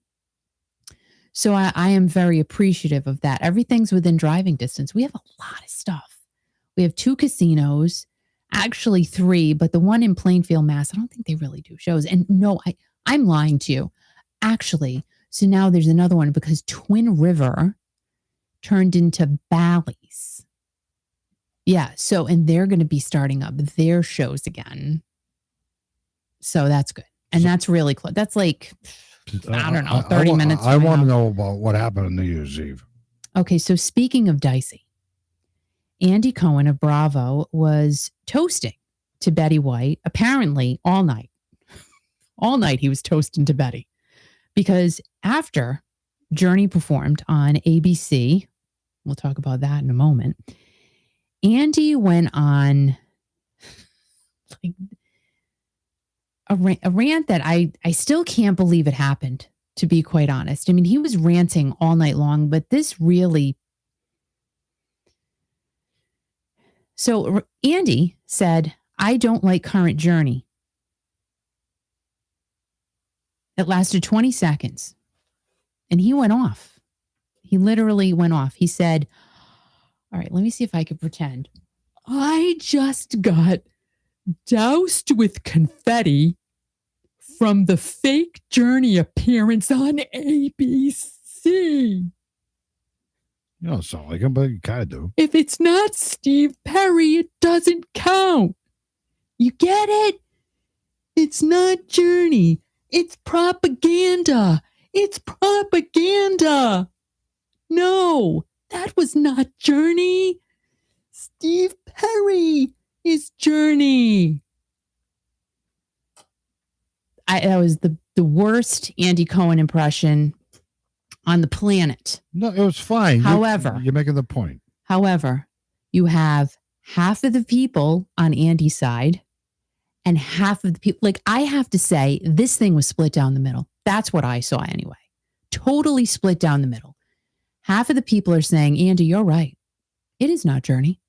So I am very appreciative of that. Everything's within driving distance. We have a lot of stuff. We have 2 casinos, actually 3, but the one in Plainfield, Mass, I don't think they really do shows. And no, I'm lying to you. Actually, so now there's another one because Twin River turned into Bally's. Yeah. So, and they're going to be starting up their shows again. So that's good. And that's really close. That's like, I don't know, 30 minutes. I want to know about what happened on New Year's Eve. Okay. So speaking of dicey, Andy Cohen of Bravo was toasting to Betty White, apparently all night. All night he was toasting to Betty. Because after Journey performed on ABC, we'll talk about that in a moment, Andy went on like a rant that I still can't believe it happened, to be quite honest. I mean, he was ranting all night long, but this really... So Andy said, I don't like current Journey. It lasted 20 seconds. And he went off. He literally went off. He said, all right, let me see if I can pretend. I just got doused with confetti from the fake Journey appearance on ABC. You don't sound like him, but you kind of do. If it's not Steve Perry, it doesn't count. You get it? It's not Journey. It's propaganda. It's propaganda. No, that was not Journey. Steve Perry is Journey. That was the worst Andy Cohen impression on the planet. No, it was fine. However, you're making the point. However, you have half of the people on Andy's side and half of the people. Like, I have to say, this thing was split down the middle. That's what I saw anyway. Totally split down the middle. Half of the people are saying, Andy, you're right. It is not Journey.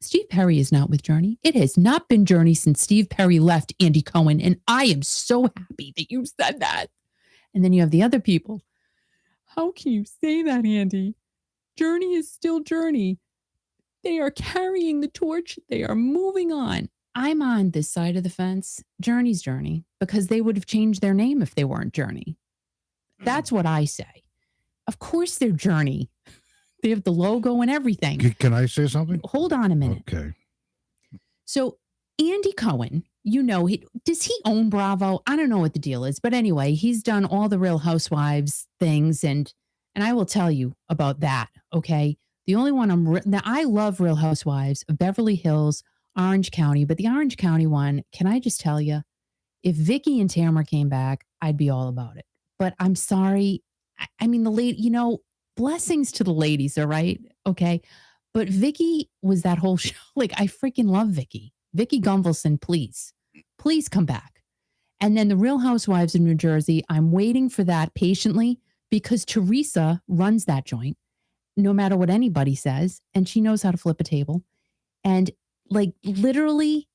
Steve Perry is not with Journey. It has not been Journey since Steve Perry left Andy Cohen. And I am so happy that you said that. And then you have the other people. How can you say that, Andy? Journey is still Journey. They are carrying the torch. They are moving on. I'm on this side of the fence. Journey's Journey, because they would have changed their name if they weren't Journey. That's what I say. Of course they're Journey. They have the logo and everything. Can I say something? Hold on a minute. Okay. So Andy Cohen, you know, does he own Bravo? I don't know what the deal is. But anyway, he's done all the Real Housewives things. And I will tell you about that, okay? The only one now, I love Real Housewives of Beverly Hills, Orange County. But the Orange County one, can I just tell you, if Vicky and Tamara came back, I'd be all about it. But I'm sorry. I mean, the lady, you know, blessings to the ladies, all right? Okay. But Vicky was that whole show. Like, I freaking love Vicky. Vicky Gunvalson, please come back. And then the Real Housewives of New Jersey, I'm waiting for that patiently because Teresa runs that joint, no matter what anybody says. And she knows how to flip a table. And like literally,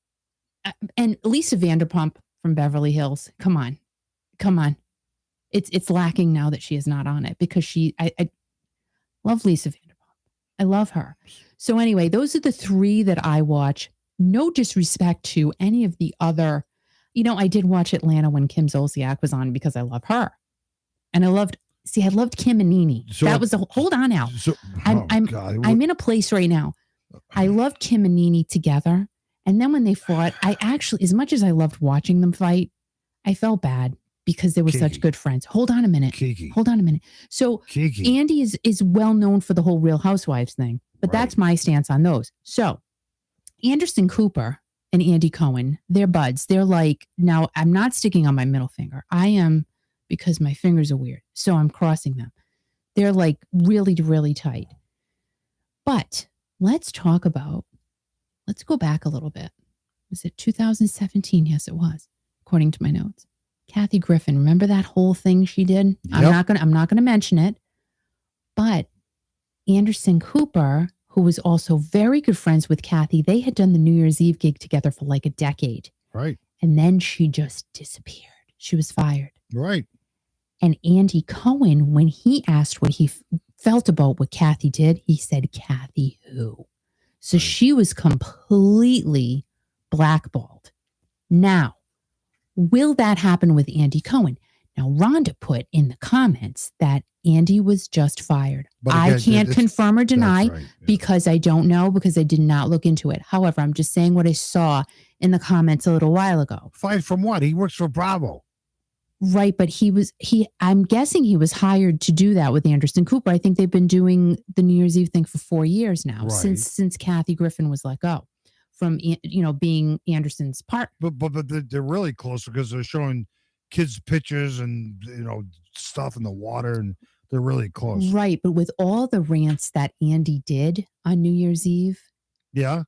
and Lisa Vanderpump from Beverly Hills, come on. It's lacking now that she is not on it because I love Lisa Vanderpump. I love her. So anyway, those are the three that I watch. No disrespect to any of the other. You know, I did watch Atlanta when Kim Zolciak was on because I love her. And I loved Kim and Nene. So, that was hold on now. So, I'm in a place right now. I loved Kim and Nene together. And then when they fought, I actually, as much as I loved watching them fight, I felt bad because they were such good friends. Hold on a minute. Kiki. Hold on a minute. So Kiki. Andy is well known for the whole Real Housewives thing, but that's my stance on those. So Anderson Cooper and Andy Cohen, they're buds. They're like, now I'm not sticking on my middle finger. I am, because my fingers are weird. So I'm crossing them. They're like really, really tight. But let's go back a little bit. Was it 2017? Yes, it was, according to my notes. Kathy Griffin, remember that whole thing she did? Yep. I'm not gonna mention it. But Anderson Cooper, who was also very good friends with Kathy, they had done the New Year's Eve gig together for like a decade. Right. And then she just disappeared. She was fired. Right. And Andy Cohen, when he asked what he felt about what Kathy did, he said, Kathy who? So she was completely blackballed. Now, will that happen with Andy Cohen? Now, Rhonda put in the comments that Andy was just fired. But I again, can't confirm or deny right, yeah. because I don't know, because I did not look into it. However, I'm just saying what I saw in the comments a little while ago. Fired from what? He works for Bravo. Right, but I'm guessing he was hired to do that with Anderson Cooper. I think they've been doing the New Year's Eve thing for 4 years now, Right. since Kathy Griffin was let go from, being Anderson's partner. But they're really close because they're showing kids pictures and stuff in the water, and they're really close. Right, but with all the rants that Andy did on New Year's Eve, yeah,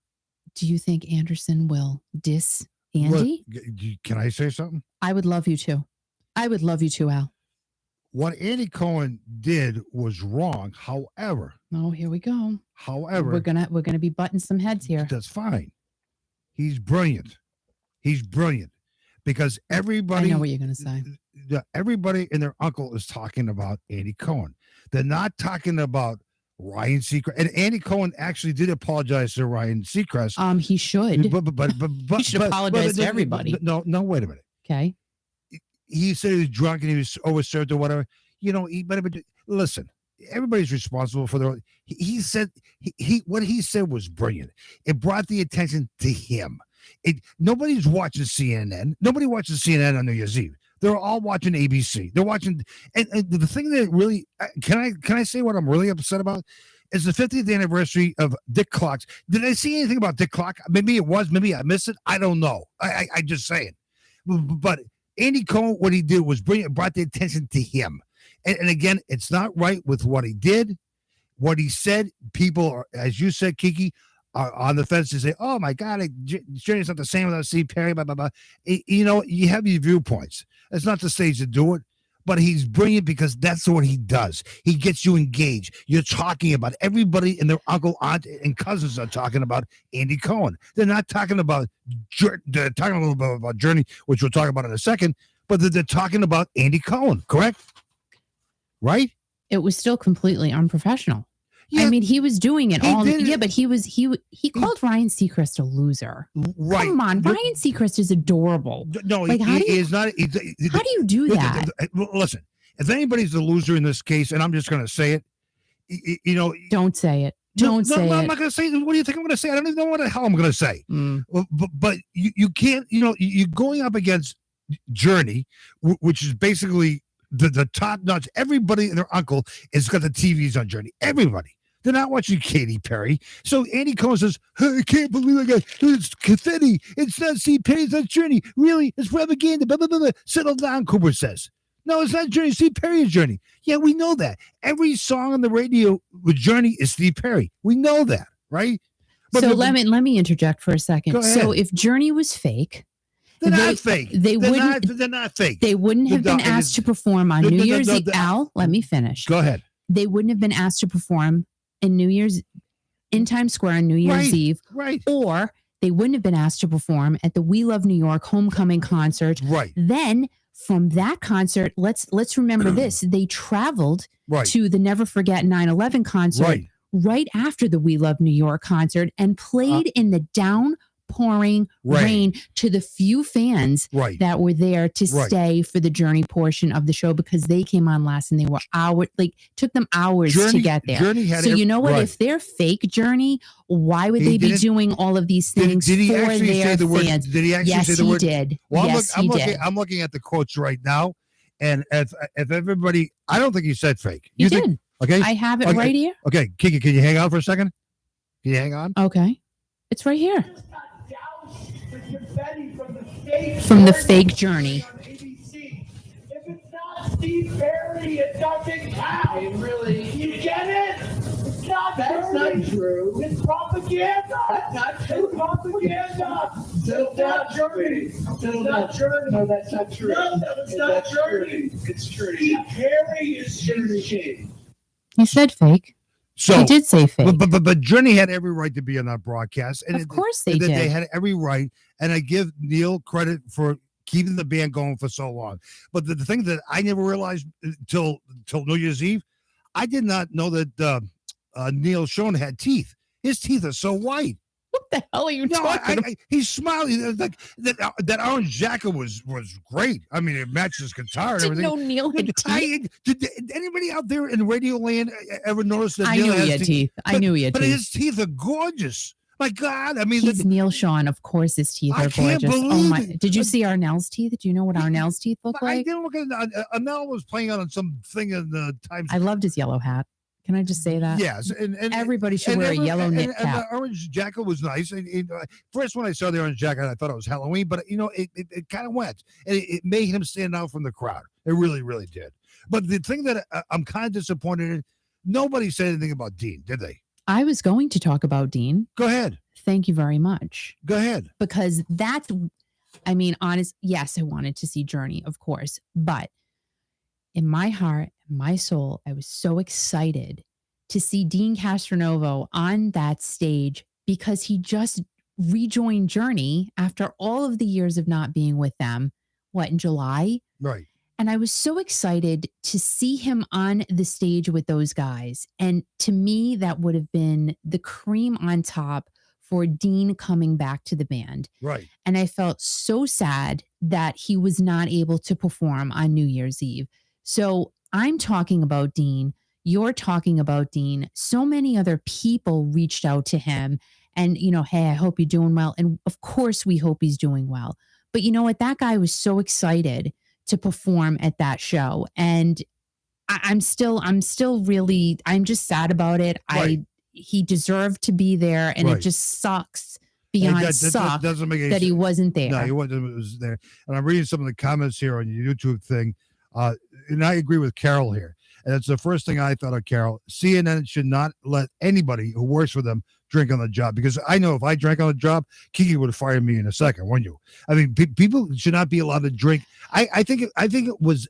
do you think Anderson will diss Andy? Can I say something? I would love you to. I would love you to, Al. What Andy Cohen did was wrong. However, here we go. However, we're gonna be butting some heads here. That's fine. He's brilliant. Because everybody. I know what you're gonna say. Everybody and their uncle is talking about Andy Cohen. They're not talking about Ryan Seacrest. And Andy Cohen actually did apologize to Ryan Seacrest. He should. But he should apologize to everybody. No, wait a minute. Okay. He said he was drunk and he was overserved or whatever. But listen, everybody's responsible for their own. He said what he said was brilliant. It brought the attention to him. Nobody's watching CNN. Nobody watches CNN on New Year's Eve. They're all watching ABC. They're watching, and the thing that really can I say what I'm really upset about is the 50th anniversary of Dick Clark's. Did I see anything about Dick Clark? Maybe it was. Maybe I missed it. I don't know. I just say it. But Andy Cohen, what he did was brilliant. Brought the attention to him. And again, it's not right with what he did, what he said. People are, as you said, Kiki, are on the fence to say, "Oh my God, Journey's not the same without Steve Perry." Blah blah blah. You have your viewpoints. It's not the stage to do it, but he's brilliant because that's what he does. He gets you engaged. You're talking about everybody and their uncle, aunt, and cousins are talking about Andy Cohen. They're not talking about. They're talking a little bit about Journey, which we'll talk about in a second. But they're talking about Andy Cohen, correct? Right? It was still completely unprofessional. Yeah, I mean, he was doing it all. did Yeah, it. but he called Ryan Seacrest a loser. Right. Come on, Ryan Seacrest is adorable. No, Like, he is not. How do you do that? Listen, if anybody's the loser in this case, and I'm just going to say it, Don't say it. Don't say I'm it. not going to say it. What do you think I'm going to say? I don't even know what the hell I'm going to say. But you can't, you're going up against Journey, which is basically the top notch. Everybody and their uncle has got the TVs on Journey. Everybody. They're not watching Katy Perry. So Andy Cohen says, "I can't believe it's confetti. It's not Steve Perry. It's not Journey. Really? It's propaganda. Blah, blah, blah, blah." Settle down, Cooper says. No, it's not Journey. Steve Perry's Journey. Yeah, we know that. Every song on the radio with Journey is Steve Perry. We know that, right? So let me interject for a second. Go ahead. So if Journey was fake, They're not fake. They're not fake. They wouldn't have been asked to perform on New Year's Eve. Al, let me finish. Go ahead. They wouldn't have been asked to perform in Times Square on New Year's Eve. Right. Or they wouldn't have been asked to perform at the We Love New York homecoming concert. Right. Then from that concert, let's remember this. They traveled to the Never Forget 9/11 concert right after the We Love New York concert and played in the downpouring rain to the few fans that were there to stay for the Journey portion of the show, because they came on last and they were took them hours to get there. So you know what? If they're fake Journey, why would they be doing all of these things did he for actually their say the word? fans? Did he actually say the word? Yes, he did. Well, he did. I'm looking at the quotes right now, and if everybody, I don't think he said fake. He did. Okay, I have it right here. Okay, Kiki, can you hang on for a second? Can you hang on? Okay, it's right here. From the fake Journey. If it's not Steve Perry, it doesn't count. Really? You get it? It's not That's Journey. Not true. It's propaganda. That's not true. It's propaganda. Still not Journey. Still not Journey. No, that's not true. No, that's not Journey. It's true. Steve Perry is Journey. He said fake. So he did say fake. But Journey had every right to be on that broadcast. And of course they did. They had every right. And I give Neil credit for keeping the band going for so long. But the thing that I never realized till New Year's Eve, I did not know that Neil Schon had teeth. His teeth are so white. What the hell are you No, talking about? he's smiling. Like that orange jacket was great. I mean, it matched his guitar and Didn't everything. know Neil had teeth. Did anybody out there in Radio Land ever notice that I Neil knew has he had teeth. I knew he had but teeth. his teeth are gorgeous. My God, I mean, He's Neil Sean. Of course, his teeth I are can't gorgeous. Oh believe my! it. Did you see Arnell's teeth? Do you know what Arnell's teeth look I like? didn't look at Anel was playing on some thing in the Times. I loved his yellow hat. Can I just say that? Yes, and Everybody should wear a yellow knit and cap. the orange jacket was nice. First, when I saw the orange jacket, I thought it was Halloween, but it kind of went, and it made him stand out from the crowd. It really, really did. But the thing that I'm kind of disappointed in, nobody said anything about Deen, did they? I was going to talk about Deen. Go ahead. Thank you very much. Go ahead. Because that's, I mean, honest, yes, I wanted to see Journey, of course, but in my heart, my soul, I was so excited to see Deen Castronovo on that stage because he just rejoined Journey after all of the years of not being with them. What, in July? Right. And I was so excited to see him on the stage with those guys. And to me, that would have been the cream on top for Deen coming back to the band. Right. And I felt so sad that he was not able to perform on New Year's Eve. So I'm talking about Deen. You're talking about Deen. So many other people reached out to him and, hey, I hope you're doing well. And of course, we hope he's doing well. But you know what? That guy was so excited to perform at that show. And I'm just sad about it. Right. He deserved to be there. And Right. it just sucks beyond that doesn't make any that he sense. wasn't there. No, he was there. And I'm reading some of the comments here on your YouTube thing. And I agree with Carol here. And that's the first thing I thought of, Carol. CNN should not let anybody who works for them drink on the job, because I know if I drank on the job, Kiki would have fired me in a second, wouldn't you? I mean, people should not be allowed to drink. I think it was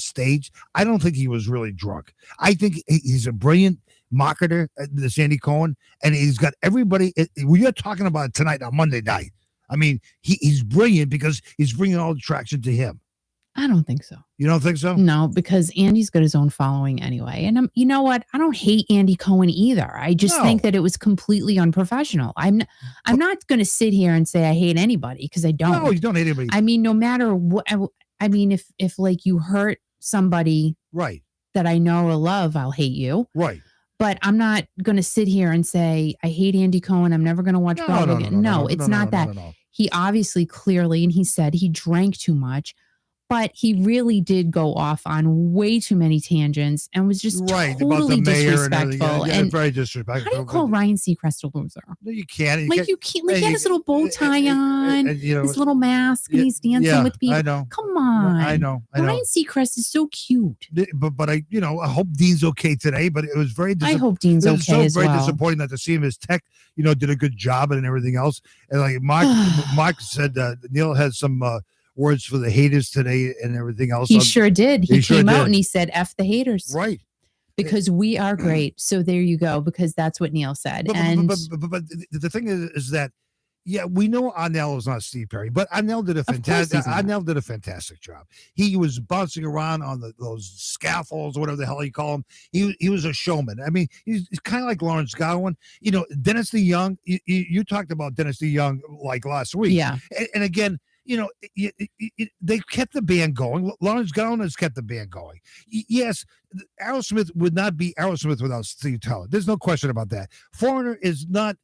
staged. I don't think he was really drunk. I think he's a brilliant marketer, this Andy Cohen, and he's got everybody. We are talking about it tonight on Monday night. I mean, he's brilliant because he's bringing all the traction to him. I don't think so. You don't think so? No, because Andy's got his own following anyway. And you know what? I don't hate Andy Cohen either. I just think that it was completely unprofessional. I'm not going to sit here and say I hate anybody, because I don't. No, you don't hate anybody. I mean, no matter what. I mean, if like you hurt somebody, right, that I know or love, I'll hate you. Right. But I'm not going to sit here and say I hate Andy Cohen. I'm never going to watch Bravo again. No, it's not that. He obviously, clearly, and he said he drank too much. But he really did go off on way too many tangents and was just totally disrespectful. And very disrespectful. How do you call Ryan Seacrest a loser? No, you can't. You can't. Like, he had his little bow tie on, his little mask, and he's dancing with people. I know. Come on. I know. Ryan Seacrest is so cute. But I hope Dean's okay today. But it was very. I hope Dean's okay as well. Very disappointing not to see him. His tech, did a good job and everything else. And like Mark said, Neil has some. Words for the haters today and everything else. He sure did. He came out and he said, F the haters. Right. Because we are great. So there you go, because that's what Neil said. But the thing is that, we know Arnell is not Steve Perry, but Arnell did a fantastic job. He was bouncing around on those scaffolds, whatever the hell you call them. He was a showman. I mean, he's kind of like Lawrence Gowan. Dennis DeYoung, you talked about Dennis DeYoung like last week. Yeah. And again, they kept the band going. Lawrence Gowan has kept the band going. Yes, Aerosmith would not be Aerosmith without Steve Tyler. There's no question about that. Foreigner is not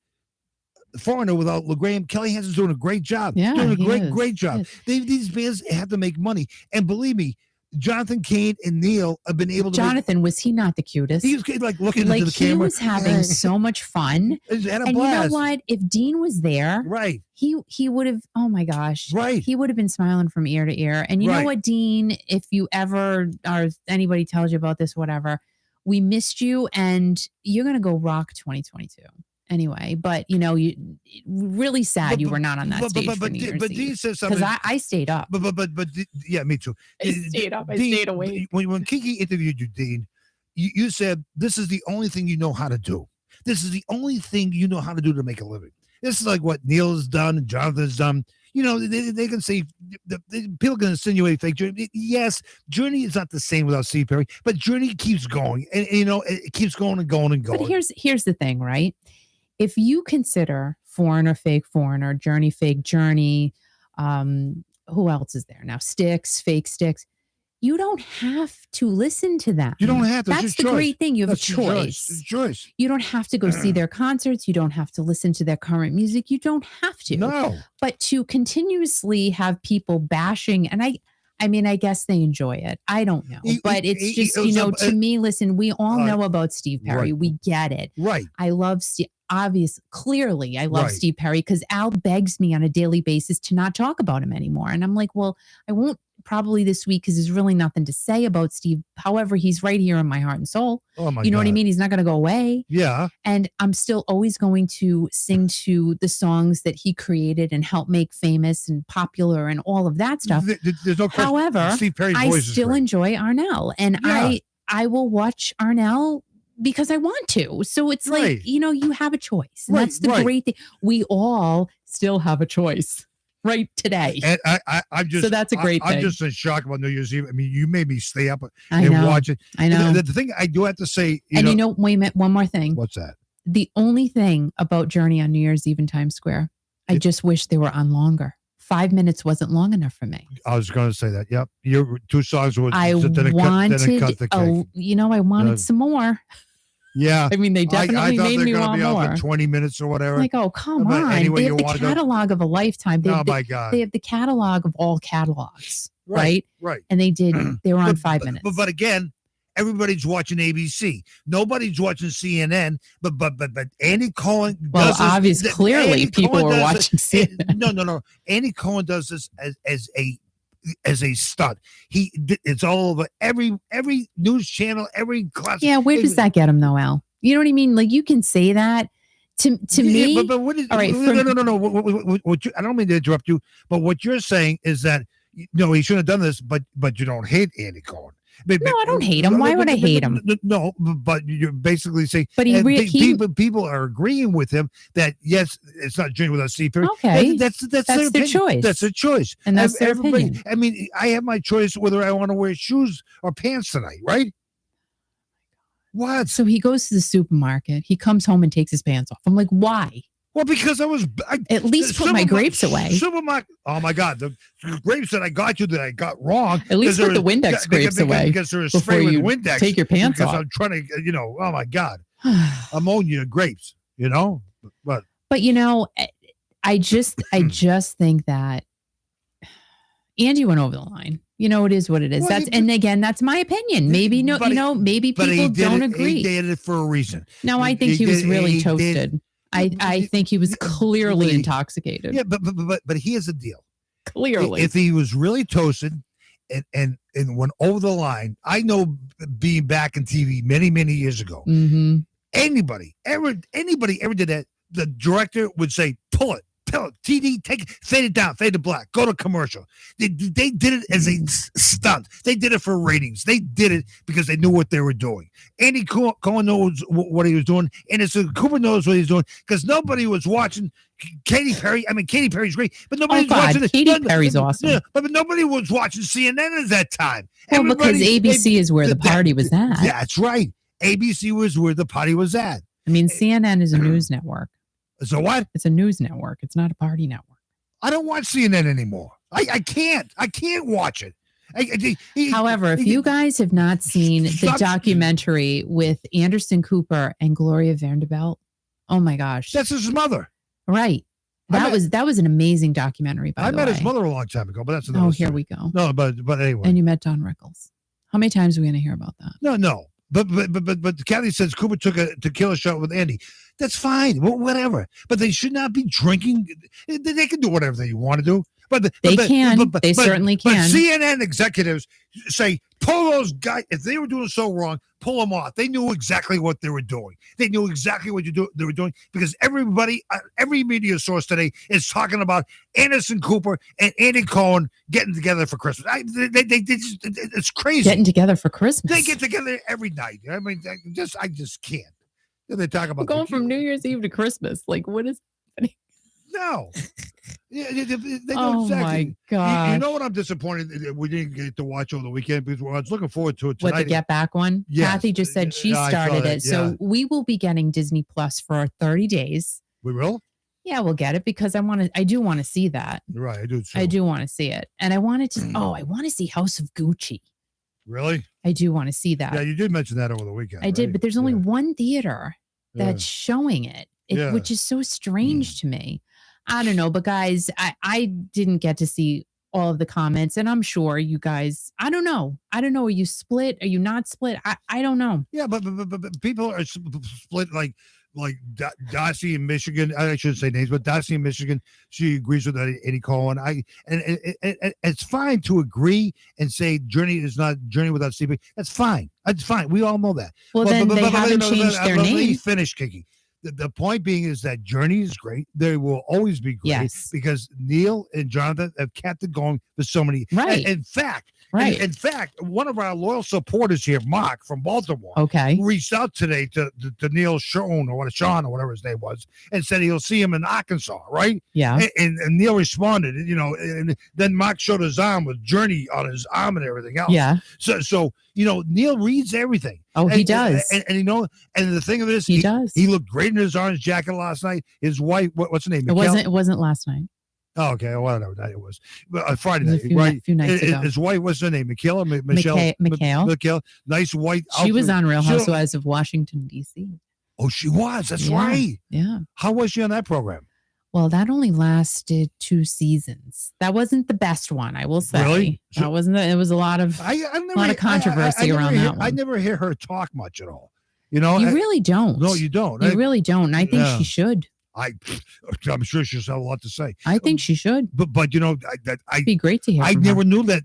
Foreigner without LaGraham. Kelly Hansen's doing a great job. Yeah, doing a great job. These bands have to make money. And believe me, Jonathan Cain and Neil have been able to. Jonathan, was he not the cutest? He was like looking into the camera. He was having so much fun. And you know what? If Deen was there, right, he would have. Oh my gosh, right, he would have been smiling from ear to ear. And you know what, Deen? If you ever or anybody tells you about this, whatever, we missed you, and you're gonna go rock 2022. Anyway, but you really sad you were not on that stage for New Year's Eve. But Deen says something, because I stayed up. But yeah, me too. I stayed up. I stayed awake. When Kiki interviewed you, Deen, you said this is the only thing you know how to do. This is the only thing you know how to do to make a living. This is like what Neil has done and Jonathan's done. They can say people can insinuate fake Journey. Yes, Journey is not the same without Steve Perry, but Journey keeps going, and it keeps going and going and going. But here's the thing, right? If you consider Foreigner, Fake Foreigner, Journey, Fake Journey. Who else is there now? Sticks, Fake Sticks. You don't have to listen to them. You don't have to. That's the great thing. You have a choice. It's a choice. You don't have to go see their concerts. You don't have to listen to their current music. You don't have to. No. But to continuously have people bashing, and I mean, I guess they enjoy it. I don't know. But it's just, to me, listen, we all know about Steve Perry. Right. We get it. Right. I love Steve. Clearly, I love Right. Steve Perry because Al begs me on a daily basis to not talk about him anymore. And I'm like, well, I won't probably this week because there's really nothing to say about Steve. However, he's right here in my heart and soul. Oh my You know what I God. mean? He's not going to go away. Yeah. And I'm still always going to sing to the songs that he created and helped make famous and popular and all of that stuff. There's no question. However, Steve Perry's I voice is still great. enjoy Arnell, and Yeah. I will watch Arnell because I want to. So it's Right. like, you have a choice. And Right, that's the right. great thing. We all still have a choice right today. And I'm just So that's a great I'm thing. just in shock about New Year's Eve. I mean, you made me stay up I and know. watch it. I know. The thing I do have to say, Wait a minute, one more thing. what's that? The only thing about Journey on New Year's Eve in Times Square, I just wish they were on longer. 5 minutes wasn't long enough for me. I was going to say that. Yep, your two songs were. I didn't cut wanted, the cake. I wanted some more. Yeah, I mean, they definitely I thought made they're me going to want be out more. for 20 minutes or whatever. Like, oh, come But on. anyway, They you have the wanna go- catalog of a lifetime. They, Oh have my God! they have the catalog of all catalogs, right? Right. And they were on 5 minutes. But again, everybody's watching ABC. Nobody's watching CNN. But Andy Cohen. Well, does this- obviously, clearly Andy people Cohen were does watching it- CNN. No. Andy Cohen does this as a stunt. It's all over every news channel, every class. Yeah, where does that get him though, Al? You know what I mean? Like, you can say that to me. But what is? all right, No. What I don't mean to interrupt you, but what you're saying is that he shouldn't have done this. But you don't hate Andy Cohen. No, I don't hate him. Why would I hate him? No, but you're basically saying. But people are agreeing with him that yes, it's not Journey without Steve Perry. Okay, that's their opinion. choice. That's their choice, And that's their Everybody- opinion. I mean, I have my choice whether I want to wear shoes or pants tonight, right? What? So he goes to the supermarket. He comes home and takes his pants off. I'm like, why? Well, because At least put my grapes away. Supermarket. Oh my God, the grapes that I got got wrong. At least put the Windex grapes away because they're a before spray with you Windex. take your pants because off. I'm trying to, oh my God, ammonia grapes. But I just think that Andy went over the line. It is what it is. Well, That's my opinion. Maybe maybe but people don't He agree. did it for a reason. No, I think he was really toasted. I He- think he was clearly he- intoxicated. Yeah, but here's the deal. Clearly. If he was really toasted and went over the line, I know being back in TV many years ago, Mm-hmm. anybody ever did that, the director would say, pull it, TD, take it, fade it down, fade to black, go to commercial. They did it as a stunt. They did it for ratings. They did it because they knew what they were doing. Andy Cohen knows what he was doing, and Cooper knows what he's doing because nobody was watching Katy Perry. I mean, Katy Perry's great, but nobody was watching it. Katy Perry's awesome. Yeah, but nobody was watching CNN at that time. Well, because ABC is where the party was at. That's right. ABC was where the party was at. I mean, CNN is a news network. So what? It's a news network. It's not a party network. I don't watch CNN anymore. I can't watch it. However, if you guys have not seen the Stop. documentary with Anderson Cooper and Gloria Vanderbilt, oh my gosh. That's his mother. Right. That was an amazing documentary, by I the met way. his mother a long time ago, but that's another Oh, story. here we go. No, but anyway. And you met Don Rickles. How many times are we going to hear about that? No. But Kathy says Cooper took a tequila shot with Andy. That's fine. Well, whatever. But they should not be drinking. They can do whatever they want to do. But They certainly can. But CNN executives say, pull those guys. If they were doing so wrong, pull them off. They knew exactly what they were doing. They knew exactly what they were doing because everybody, every media source today is talking about Anderson Cooper and Andy Cohen getting together for Christmas. It's crazy. Getting together for Christmas. They get together every night. I mean, I just can't. Then they talk about We're going from New Year's Eve to Christmas. Like, what is no. Yeah, they know Oh exactly. my God. You know what? I'm disappointed that we didn't get to watch over the weekend because I was looking forward to it tonight. What, the Get Back one? Yes. Kathy just said she Yeah, I saw started that, it. So yeah. we will be getting Disney Plus for 30 days. We will? Yeah, we'll get it because I do want to see that. Right, I do too. I do want to see it. And I wanted to, I want to see House of Gucci. Really? I do want to see that. Yeah, you did mention that over the weekend. I did, right? but there's only one theater that's showing it, which is so strange to me. I don't know, but guys, I didn't get to see all of the comments, and I'm sure you guys, I don't know. Are you split? Are you not split? I don't know. Yeah, but people are split like Darcy in Michigan. I shouldn't say names, but Darcy in Michigan, she agrees with Eddie Cohen. And it's fine to agree and say Journey is not Journey without Stevie. That's fine. That's fine. We all know that. Well, then they haven't changed their name. Let me finish, Kiki. The point being is that Journey is great. They will always be great because Neil and Jonathan have kept it going for so many. Right. In fact, in fact, one of our loyal supporters here, Mark from Baltimore, reached out today to Neil Sean or whatever his name was, and said he'll see him in Arkansas, right? Yeah. And Neil responded, and then Mark showed his arm with Journey on his arm and everything else. Yeah. So Neil reads everything. Oh, he does. And and the thing of it is, he does. He looked great in his orange jacket last night. His wife, what's her name? It wasn't last night. Oh, okay, whatever night it was. Friday night, a few nights ago. His wife, what's her name? Michaela? Mikhail. Nice white outfit. She was on Real Housewives of Washington, D.C. Oh, she was. That's right. Yeah. How was she on that program? Well, that only lasted 2 seasons. That wasn't the best one, I will say. Really? That wasn't. It was a lot of controversy around that one. I never hear her talk much at all. You really don't. No, you don't. You really don't. I think she should. I'm sure she'll have a lot to say. I think she should. But it'd be great to hear. I never knew that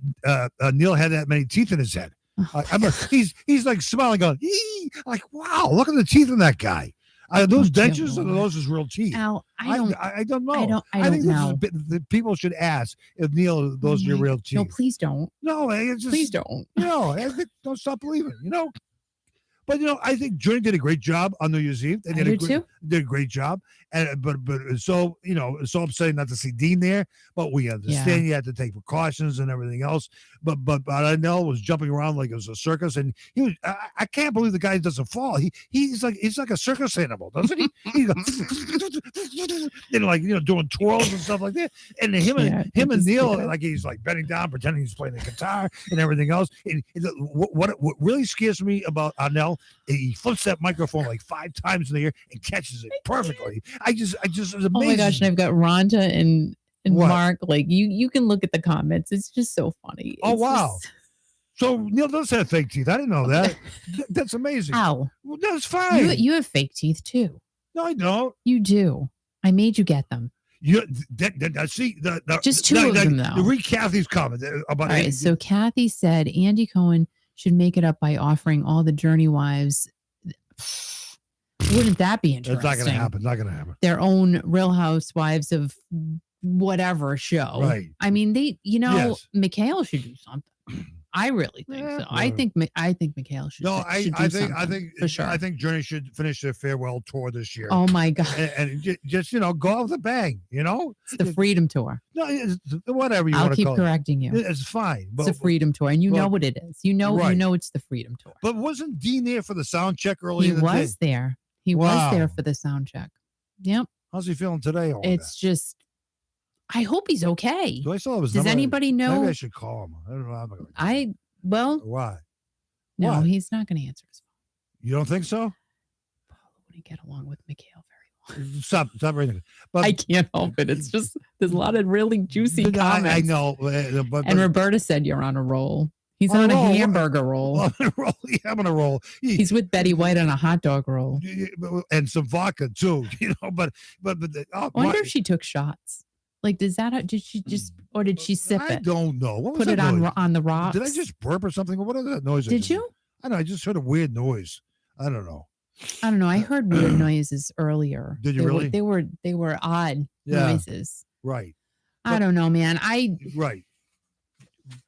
Neil had that many teeth in his head. He's like smiling, going, like, wow, look at the teeth in that guy. Are those dentures or are those his real teeth? Al, I don't know. I think the people should ask if Neil, those are your real teeth. No, please don't. No, please don't. No, don't stop believing. But I think Journey did a great job on New Year's Eve. They did a great job. And but so it's so upsetting not to see Deen there. But we understand you had to take precautions and everything else. But Arnell was jumping around like it was a circus, and he was. I can't believe the guy doesn't fall. He's like a circus animal, doesn't he? He goes, doing twirls and stuff like that. And him and Neil, like he's like bending down, pretending he's playing the guitar and everything else. And what really scares me about Arnell, he flips that microphone like 5 times in the air and catches it perfectly. I just it's amazing. Oh my gosh, and I've got Rhonda and Mark. Like you can look at the comments. It's just so funny. Oh wow. So Neil does have fake teeth. I didn't know that. That's amazing. Ow. Well, that's fine. You have fake teeth too. No, I don't. You do. I made you get them. See, just 2 of them though. Read Kathy's comment about. All right, so Kathy said Andy Cohen should make it up by offering all the Journey wives. Wouldn't that be interesting? It's not going to happen. Their own Real Housewives of whatever show. Right. I mean, Mikhail should do something. I really think so. I think Mikhail should. No, I think for sure. I think Journey should finish their farewell tour this year. Oh my god! And just go out with a bang. It's the Freedom Tour. No, whatever you I'll want to call it. I'll keep correcting you. It's fine. It's the Freedom Tour, and know what it is. You know it's the Freedom Tour. But wasn't Deen there for the sound check earlier? He was there. He was there for the sound check. Yep. How's he feeling today? Just. I hope he's okay. Do I still have his Does number? anybody know? Maybe I should call him. I don't know. Why? No, Why? he's not going to answer his phone. You don't think so? Paula wouldn't get along with Mikhail very well. Stop reading. But I can't help it. It's just there's a lot of really juicy comments. I know. And Roberta said you're on a roll. He's on a hamburger roll. I'm on a roll. He's with Betty White on a hot dog roll. And some vodka too, But I wonder if she took shots. Like, did she just, or did she sip it? I don't know. What was Put that it noise? on the rocks. Did I just burp or something? What is that noise? Did you? I know. I just heard a weird noise. I don't know. I heard weird noises earlier. Did you really? They were odd noises. Right. I don't know, man. Right.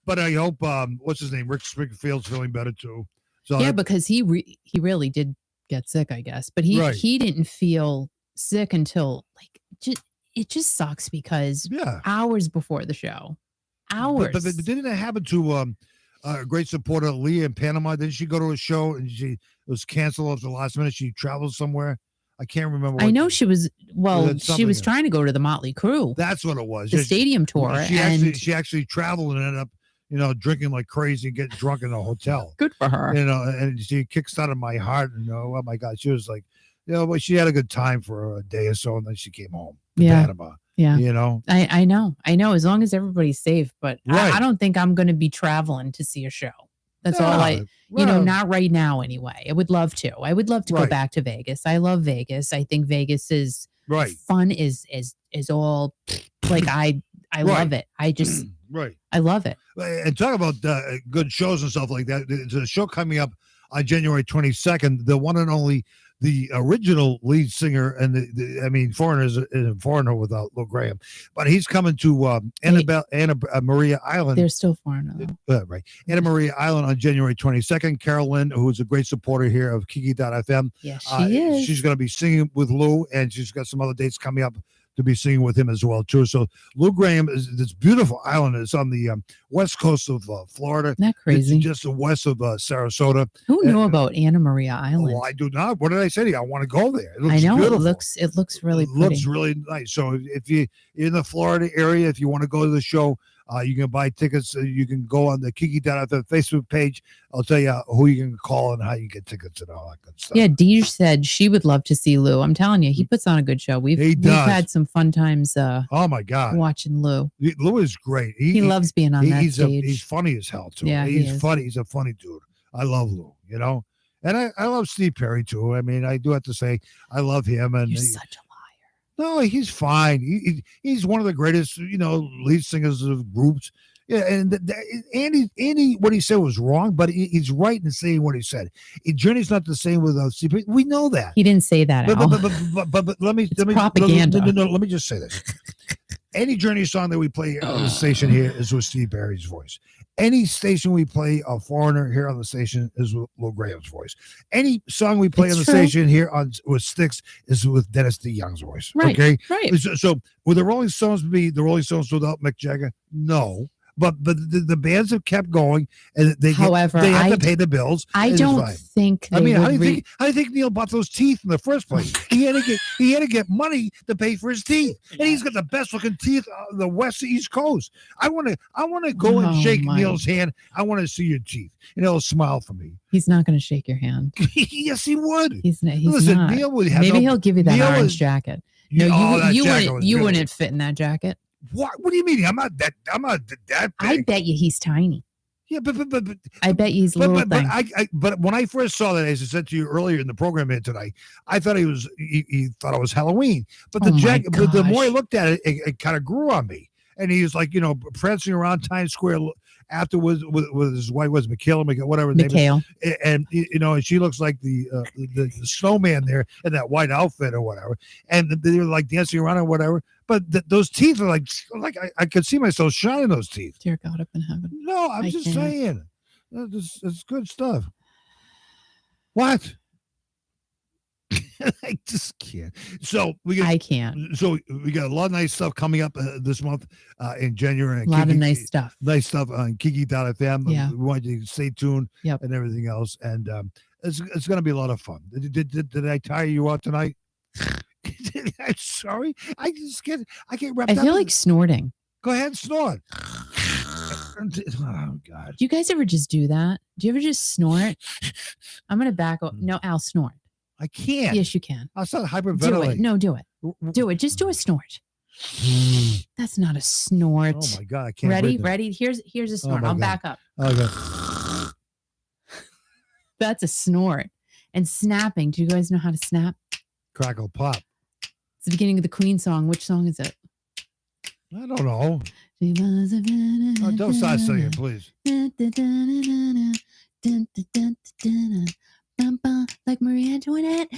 But I hope what's his name? Rick Springfield's feeling better too. So yeah, because he really did get sick, I guess. But he didn't feel sick until it just sucks because hours before the show. Hours. But didn't it happen to a great supporter, Leah in Panama? Didn't she go to a show and it was canceled at the last minute? She traveled somewhere. I can't remember. I know she was. Well, that's she was something- trying to go to the Motley Crue, That's what it was. the stadium tour, She and she actually traveled and ended up, drinking like crazy and getting drunk in a hotel. good for her. And she kickstarted my heart. And oh my God, she was like, but she had a good time for a day or so, and then she came home to Yeah. Panama. Yeah. I know. As long as everybody's safe, but Right. I don't think I'm going to be traveling to see a show. That's all not right now anyway. I would love to. I would love to go Right. back to Vegas. I love Vegas. I think Vegas is Right. fun is all like I Right. love it. I just Right. I love it. And talk about good shows and stuff like that. There's a show coming up on January 22nd. The one and only, the original lead singer, and Foreigner is a foreigner without Lou Graham, but he's coming to Anna Maria Island. They're still foreign though. Right. Anna Maria Island on January 22nd. Carol Lynn, who is a great supporter here of Kiki.fm. Yes, she is. She's going to be singing with Lou, and she's got some other dates coming up to be singing with him as well too. So Lou Graham is this beautiful island. It's on the west coast of Florida. Isn't that crazy? It's just west of Sarasota. Who knew about Anna Maria Island? Well, I do not. What did I say to you? I want to go there. It looks I know beautiful. it looks really pretty. Looks really nice. So if you're in the Florida area, if you want to go to the show, you can buy tickets. You can go on the Kiki.fm Facebook page. I'll tell you who you can call and how you get tickets and all that good stuff. Yeah, Deej said she would love to see Lou. I'm telling you, he puts on a good show. We've had some fun times. Oh my God, watching Lou. Lou is great. He loves being on that stage. He's funny as hell too. Yeah, he's funny. He's a funny dude. I love Lou. And I love Steve Perry too. I mean, I do have to say I love him. And you're such a liar. No, he's fine. He's one of the greatest, lead singers of groups. Yeah, and Andy, what he said was wrong, but he's right in saying what he said. Journey's not the same without Steve Perry. We know that. He didn't say that. But let me propaganda. No, let me just say this. Any Journey song that we play on the station here is with Steve Perry's voice. Any station we play a foreigner here on the station is with Lou Graham's voice. Any song we play on the station here with Styx is with Dennis DeYoung's voice. Right. Okay. Right. So will the Rolling Stones be the Rolling Stones without Mick Jagger? No. But the bands have kept going, and they have to pay the bills. I don't think. How do you think Neil bought those teeth in the first place? He had to get money to pay for his teeth, and he's got the best looking teeth on the west east coast. I want to go and shake Neil's hand. I want to see your teeth, and he'll smile for me. He's not going to shake your hand. Yes, he would. He's Listen, not. Neil would have. Maybe he'll give you that orange jacket. No, you wouldn't fit in that jacket. What do you mean? I'm not that big. I bet you he's tiny. Yeah, but I bet he's a little thing. But when I first saw that, as I said to you earlier in the program here tonight, I thought he thought it was Halloween. But the jacket, but the more I looked at it, it kind of grew on me. And he was like, prancing around Times Square afterwards with his wife, was Michaela, whatever. Mikhail. And and she looks like the snowman there in that white outfit or whatever. And they were like dancing around or whatever. But those teeth are like I could see myself shining those teeth. Dear God up in heaven. No, I'm just saying. It's good stuff. What? I just can't. I can't. So we got a lot of nice stuff coming up this month in January. A lot of nice stuff. Nice stuff on Kiki.fm. Yeah. We want you to stay tuned and everything else. And it's going to be a lot of fun. Did I tire you out tonight? I'm sorry. I can't wrap I feel like snorting. Go ahead and snort. Oh, God. Do you guys ever just do that? Do you ever just snort? I'm going to back up. No, I'll snort. I can't. Yes, you can. I'll start hyperventilating. Do it. No, do it. Do it. Just do a snort. That's not a snort. Oh my God. I can't. Ready? Here's a snort. I'll back up. Okay. That's a snort. And snapping. Do you guys know how to snap? Crackle pop. It's the beginning of the Queen song. Which song is it? I don't know. Don't start singing, please. Like Marie Antoinette.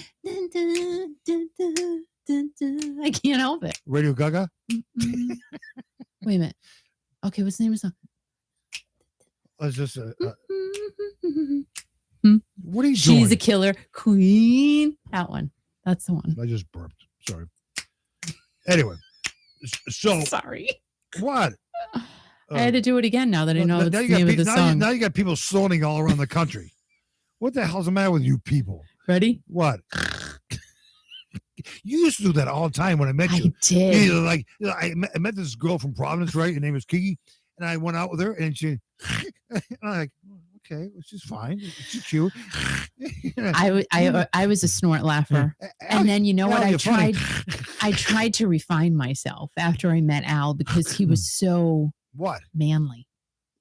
I can't help it. Radio Gaga? Wait a minute. Okay, what's the name of the song? It's just what are you doing? She's a killer queen. That one. That's the one. I just burped. Sorry. Anyway, so sorry. What? I had to do it again now that I know it's the name of the song. Now you got people snorting all around the country. What the hell's the matter with you people? Ready? What? You used to do that all the time when I met you. I did. I met this girl from Providence, right? Her name was Kiki, and I went out with her, and she, and I'm like, okay, well, she's fine. She's cute. I was a snort laugher. And then you know what? I tried to refine myself after I met Al because he was so what manly.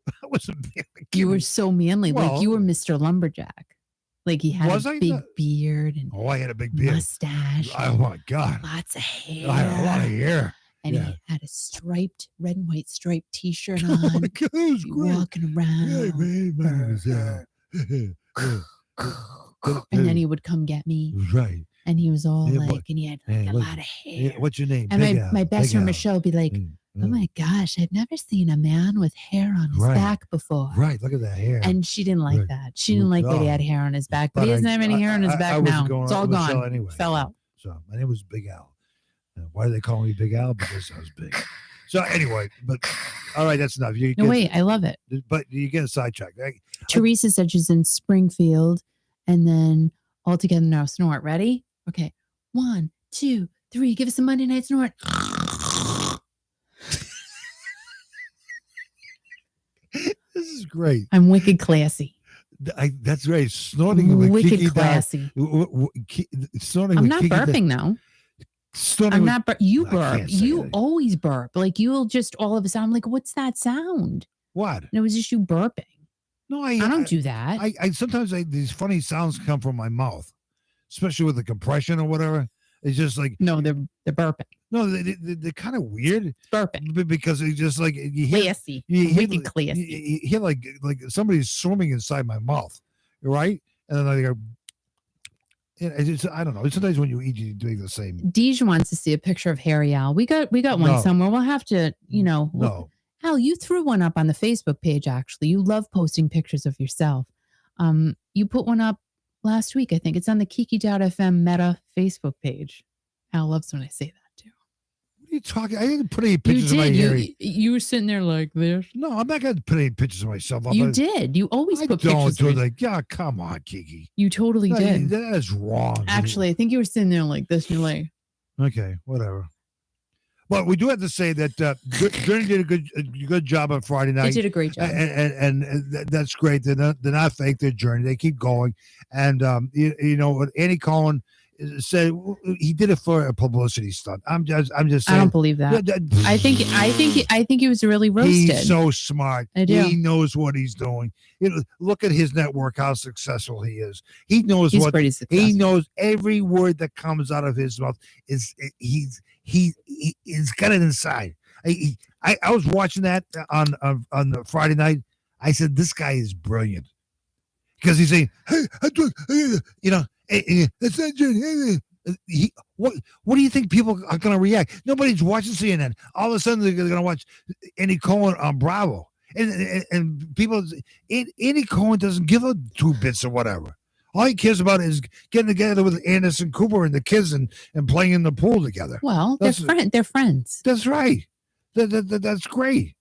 I wasn't manly. You were so manly. Well, like you were Mr. Lumberjack. Like he had a big beard and I had a big beard. Mustache. Oh my God. Lots of hair. I had a lot of hair. And he had a striped, red and white striped t-shirt on. Oh my God, it was great. Walking around. Hey, man, my name is And then he would come get me. Right. And he was all like, and he had like a lot of hair. What's your name? And my best friend Michelle would be like, oh my gosh, I've never seen a man with hair on his back before. Right, look at that hair. And she didn't like that. She didn't like that he had hair on his back, but he doesn't have any hair on his back now. It's all gone. Anyway. Fell out. So my name was Big Al. Why do they call me Big Al? Because I was big. So anyway, but all right, that's enough. Wait, I love it. But you get a sidetrack. Teresa said she's in Springfield, and then all together now snort. Ready? Okay. 1, 2, 3. Give us a Monday night snort. This is great. I'm wicked classy. That's right. Snorting with wicked Kiki classy. Snorting I'm with not Kiki burping though. I'm not. You burp. You always burp. Like you'll just all of a sudden. I'm like, what's that sound? What? And it was just you burping. No, I don't do that. I sometimes these funny sounds come from my mouth, especially with the compression or whatever. It's just like no, they're burping. No, they're kind of weird. Burping because it's just like you hear classy. Wicked classy. You hear like somebody's swimming inside my mouth, right? And then I go. I don't know. Sometimes when you eat, you're doing the same. Deej wants to see a picture of Harry Al. We got one somewhere. We'll have to, No. Al, you threw one up on the Facebook page. Actually, you love posting pictures of yourself. You put one up last week. I think it's on the Kiki.fm Meta Facebook page. Al loves when I say that too. What are you talking? I didn't put any pictures of my hair. You were sitting there like this. No, I'm not going to put any pictures of myself up. You did. You always put pictures. Don't do like, yeah, come on, Kiki. You totally did. That is wrong. Actually, I think you were sitting there like this. And you're like, okay, whatever. Well, we do have to say that Journey did a good job on Friday night. They did a great job, and that's great. They're not fake. Their Journey, they keep going. And you know, Andy Cohen said he did it for a publicity stunt. I'm just saying. I don't believe that. I think he was really roasted. He's so smart. I do. He knows what he's doing. Look at his network, how successful he is. He knows he's pretty successful. He knows every word that comes out of his mouth. He's got it inside. I was watching that on the Friday night. I said, this guy is brilliant because he's saying, hey, that's not what do you think people are going to react? Nobody's watching CNN. All of a sudden, they're going to watch Andy Cohen on Bravo. And people, Andy Cohen doesn't give a 2 bits or whatever. All he cares about is getting together with Anderson Cooper and the kids and playing in the pool together. Well, they're friends. That's right. That's great.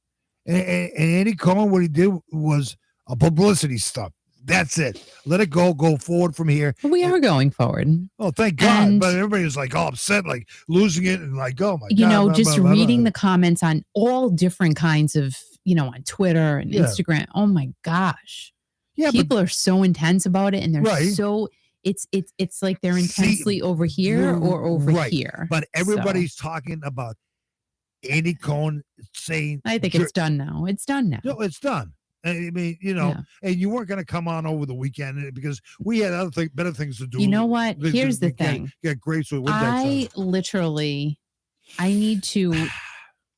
And Andy Cohen, what he did was a publicity stunt. That's it. Let it go forward from here. We are going forward. Oh, thank God. But everybody was like all upset, like losing it and like, oh my God. Just reading the comments on all different kinds of, on Twitter and Instagram. Oh my gosh. Yeah. People are so intense about it and they're so it's like they're intensely over here or over here. But everybody's talking about Andy Cohen saying I think it's done now. It's done now. No, it's done. I mean, and you weren't going to come on over the weekend because we had better things to do. You know what? Here's the thing. Get grapes with I need to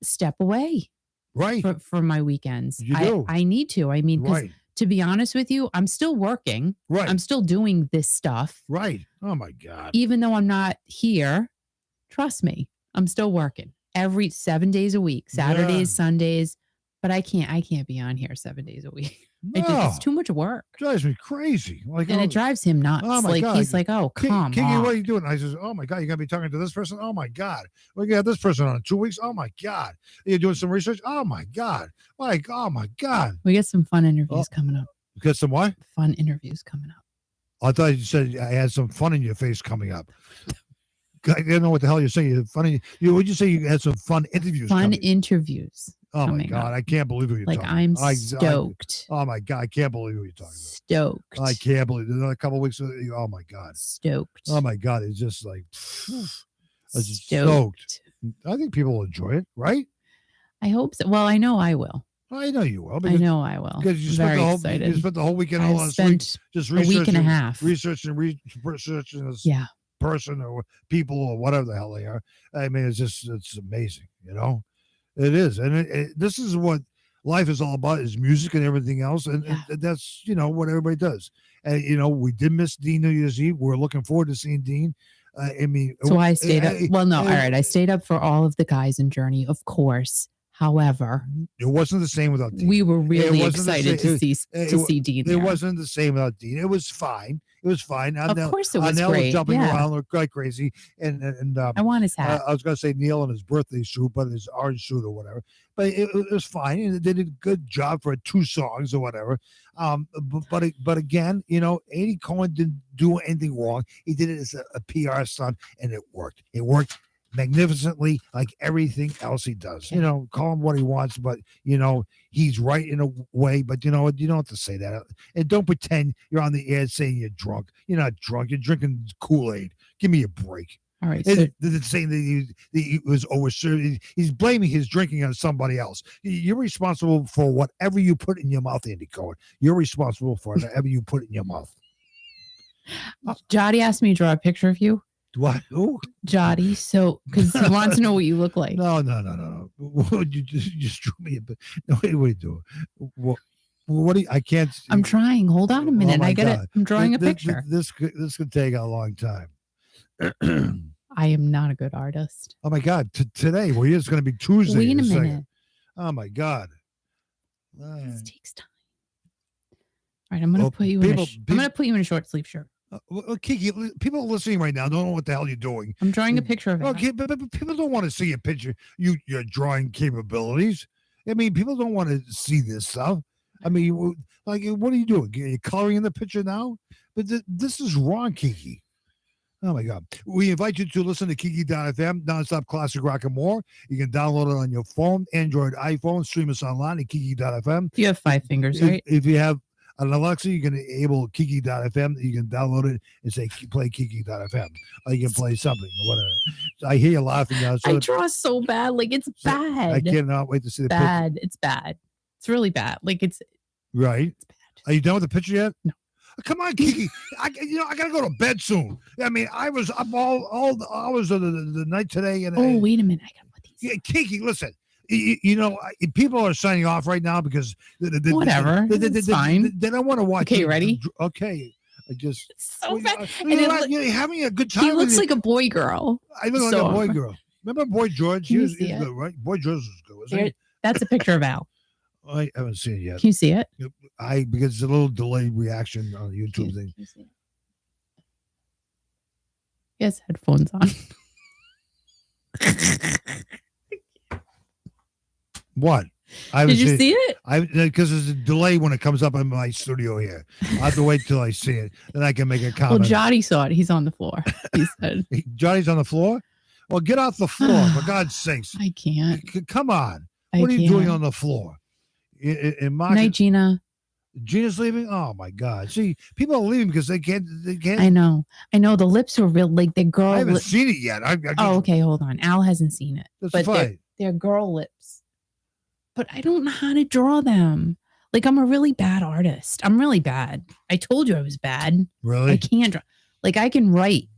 step away. Right. For my weekends. You do. I need to. I mean, because to be honest with you, I'm still working. Right. I'm still doing this stuff. Right. Oh my God. Even though I'm not here, trust me, I'm still working every 7 days a week, Saturdays, Sundays. But I can't be on here 7 days a week. No. It's too much work. It drives me crazy. And it drives him nuts. Oh my God. He's like, oh, come Kiki, on. what are you doing? I says, oh my God, you're going to be talking to this person? Oh my God. We're going to have this person on in 2 weeks? Oh my God. You're doing some research? Oh my God. Oh my God. We get some fun interviews coming up. You got some what? Fun interviews coming up. I thought you said I had some fun in your face coming up. I don't know what the hell you're saying. You're funny. Would you say you had some fun interviews? Fun coming? interviews. Oh my coming God, up. I can't believe what you're Like talking. I'm about. stoked. Oh my God, I can't believe what you're talking about. Stoked. I can't believe another couple of weeks. Oh my God. Stoked. Oh my God, it's just like Stoked. I think people will enjoy it, right? I hope so. Well, I know I will. I know you will. I know I will. Because you I'm spent very the whole excited. you spent the whole weekend I've last week spent just a week and a half researching this Yeah. person or people or whatever the hell they are. I mean, it's amazing, you know. It is, and this is what life is all about: is music and everything else, and that's what everybody does. And we did miss Deen New Year's Eve. We're looking forward to seeing Deen. I mean, so I stayed up. Well, no, all right. I stayed up for all of the guys in Journey, of course. However, it wasn't the same without Deen. We were really excited to see Deen. It wasn't the same without Deen. It was fine. It was fine. Of course, it was Neil great. was jumping around like crazy, and I want his hat. I was going to say Neil in his birthday suit, but his orange suit or whatever. But it was fine, and they did a good job for 2 songs or whatever. But again, Andy Cohen didn't do anything wrong. He did it as a PR stunt, and it worked. It worked magnificently, like everything else he does. Call him what he wants, but he's right in a way. But you know what? You don't have to say that, and don't pretend you're on the air saying you're drunk. You're not drunk. You're drinking Kool-Aid. Give me a break. All right. So they're saying that he was overserved. He's blaming his drinking on somebody else. You're responsible for whatever you put in your mouth, Andy Cohen. You're responsible for whatever you put in your mouth. Jody asked me to draw a picture of you. What? Ooh. Jody, so because he wants to know what you look like. No. You just drew me a bit. No, what are you doing? What do you, I can't. I'm trying. Hold on a minute. I got it. I'm drawing a picture. This could take a long time. I am not a good artist. Oh my God! Today, it's going to be Tuesday. Wait a minute. Oh my God! This takes time. All right, I'm going to put you in. I'm going to put you in a short sleeve shirt. Kiki, people listening right now don't know what the hell you're doing. I'm drawing a picture of it. Okay, but people don't want to see a picture. Your drawing capabilities. I mean, people don't want to see this stuff. I mean, like, what are you doing? You're coloring in the picture now? But this is wrong, Kiki. Oh my God. We invite you to listen to Kiki.fm, nonstop classic rock and more. You can download it on your phone, Android, iPhone, stream us online at Kiki.fm. You have 5 fingers, right? If you have an Alexa, you can enable Kiki.fm. You can download it and say, play Kiki.fm. Or you can play something or whatever. So I hear you laughing now. I draw so bad. Like, it's bad. I cannot wait to see the bad. picture. It's bad. It's really bad. Like, it's right. It's bad. Are you done with the picture yet? No. Come on, Kiki. I gotta go to bed soon. I mean, I was up all the hours of the night today. And wait a minute. I gotta put these. Yeah, Kiki, listen. People are signing off right now because whatever. It's fine. They don't want to watch. Okay, ready? Okay. I just it's so bad. You're having a good time. He looks like a boy girl. I look like a boy girl. Remember Boy George? He was good, right? Boy George was good, wasn't he? That's a picture of Al. I haven't seen it yet. Can you see it? Because it's a little delayed reaction on the YouTube thing. Can you see it? He has headphones on. What? Did you see it? Because there's a delay when it comes up in my studio here. I have to wait till I see it. Then I can make a comment. Well, Jody saw it. He's on the floor. He said. Johnny's on the floor? Well, get off the floor, for God's sakes. I can't. Come on. What are you doing on the floor? Night, Gina. Gina's leaving? Oh, my God. See, people are leaving because they can't. I know. The lips are real, like the girl. I haven't seen it yet. Okay. Hold on. Al hasn't seen it. That's fine. They're girl lips. But I don't know how to draw them. Like, I'm a really bad artist. I'm really bad. I told you I was bad. Really? I can't draw. Like, I can write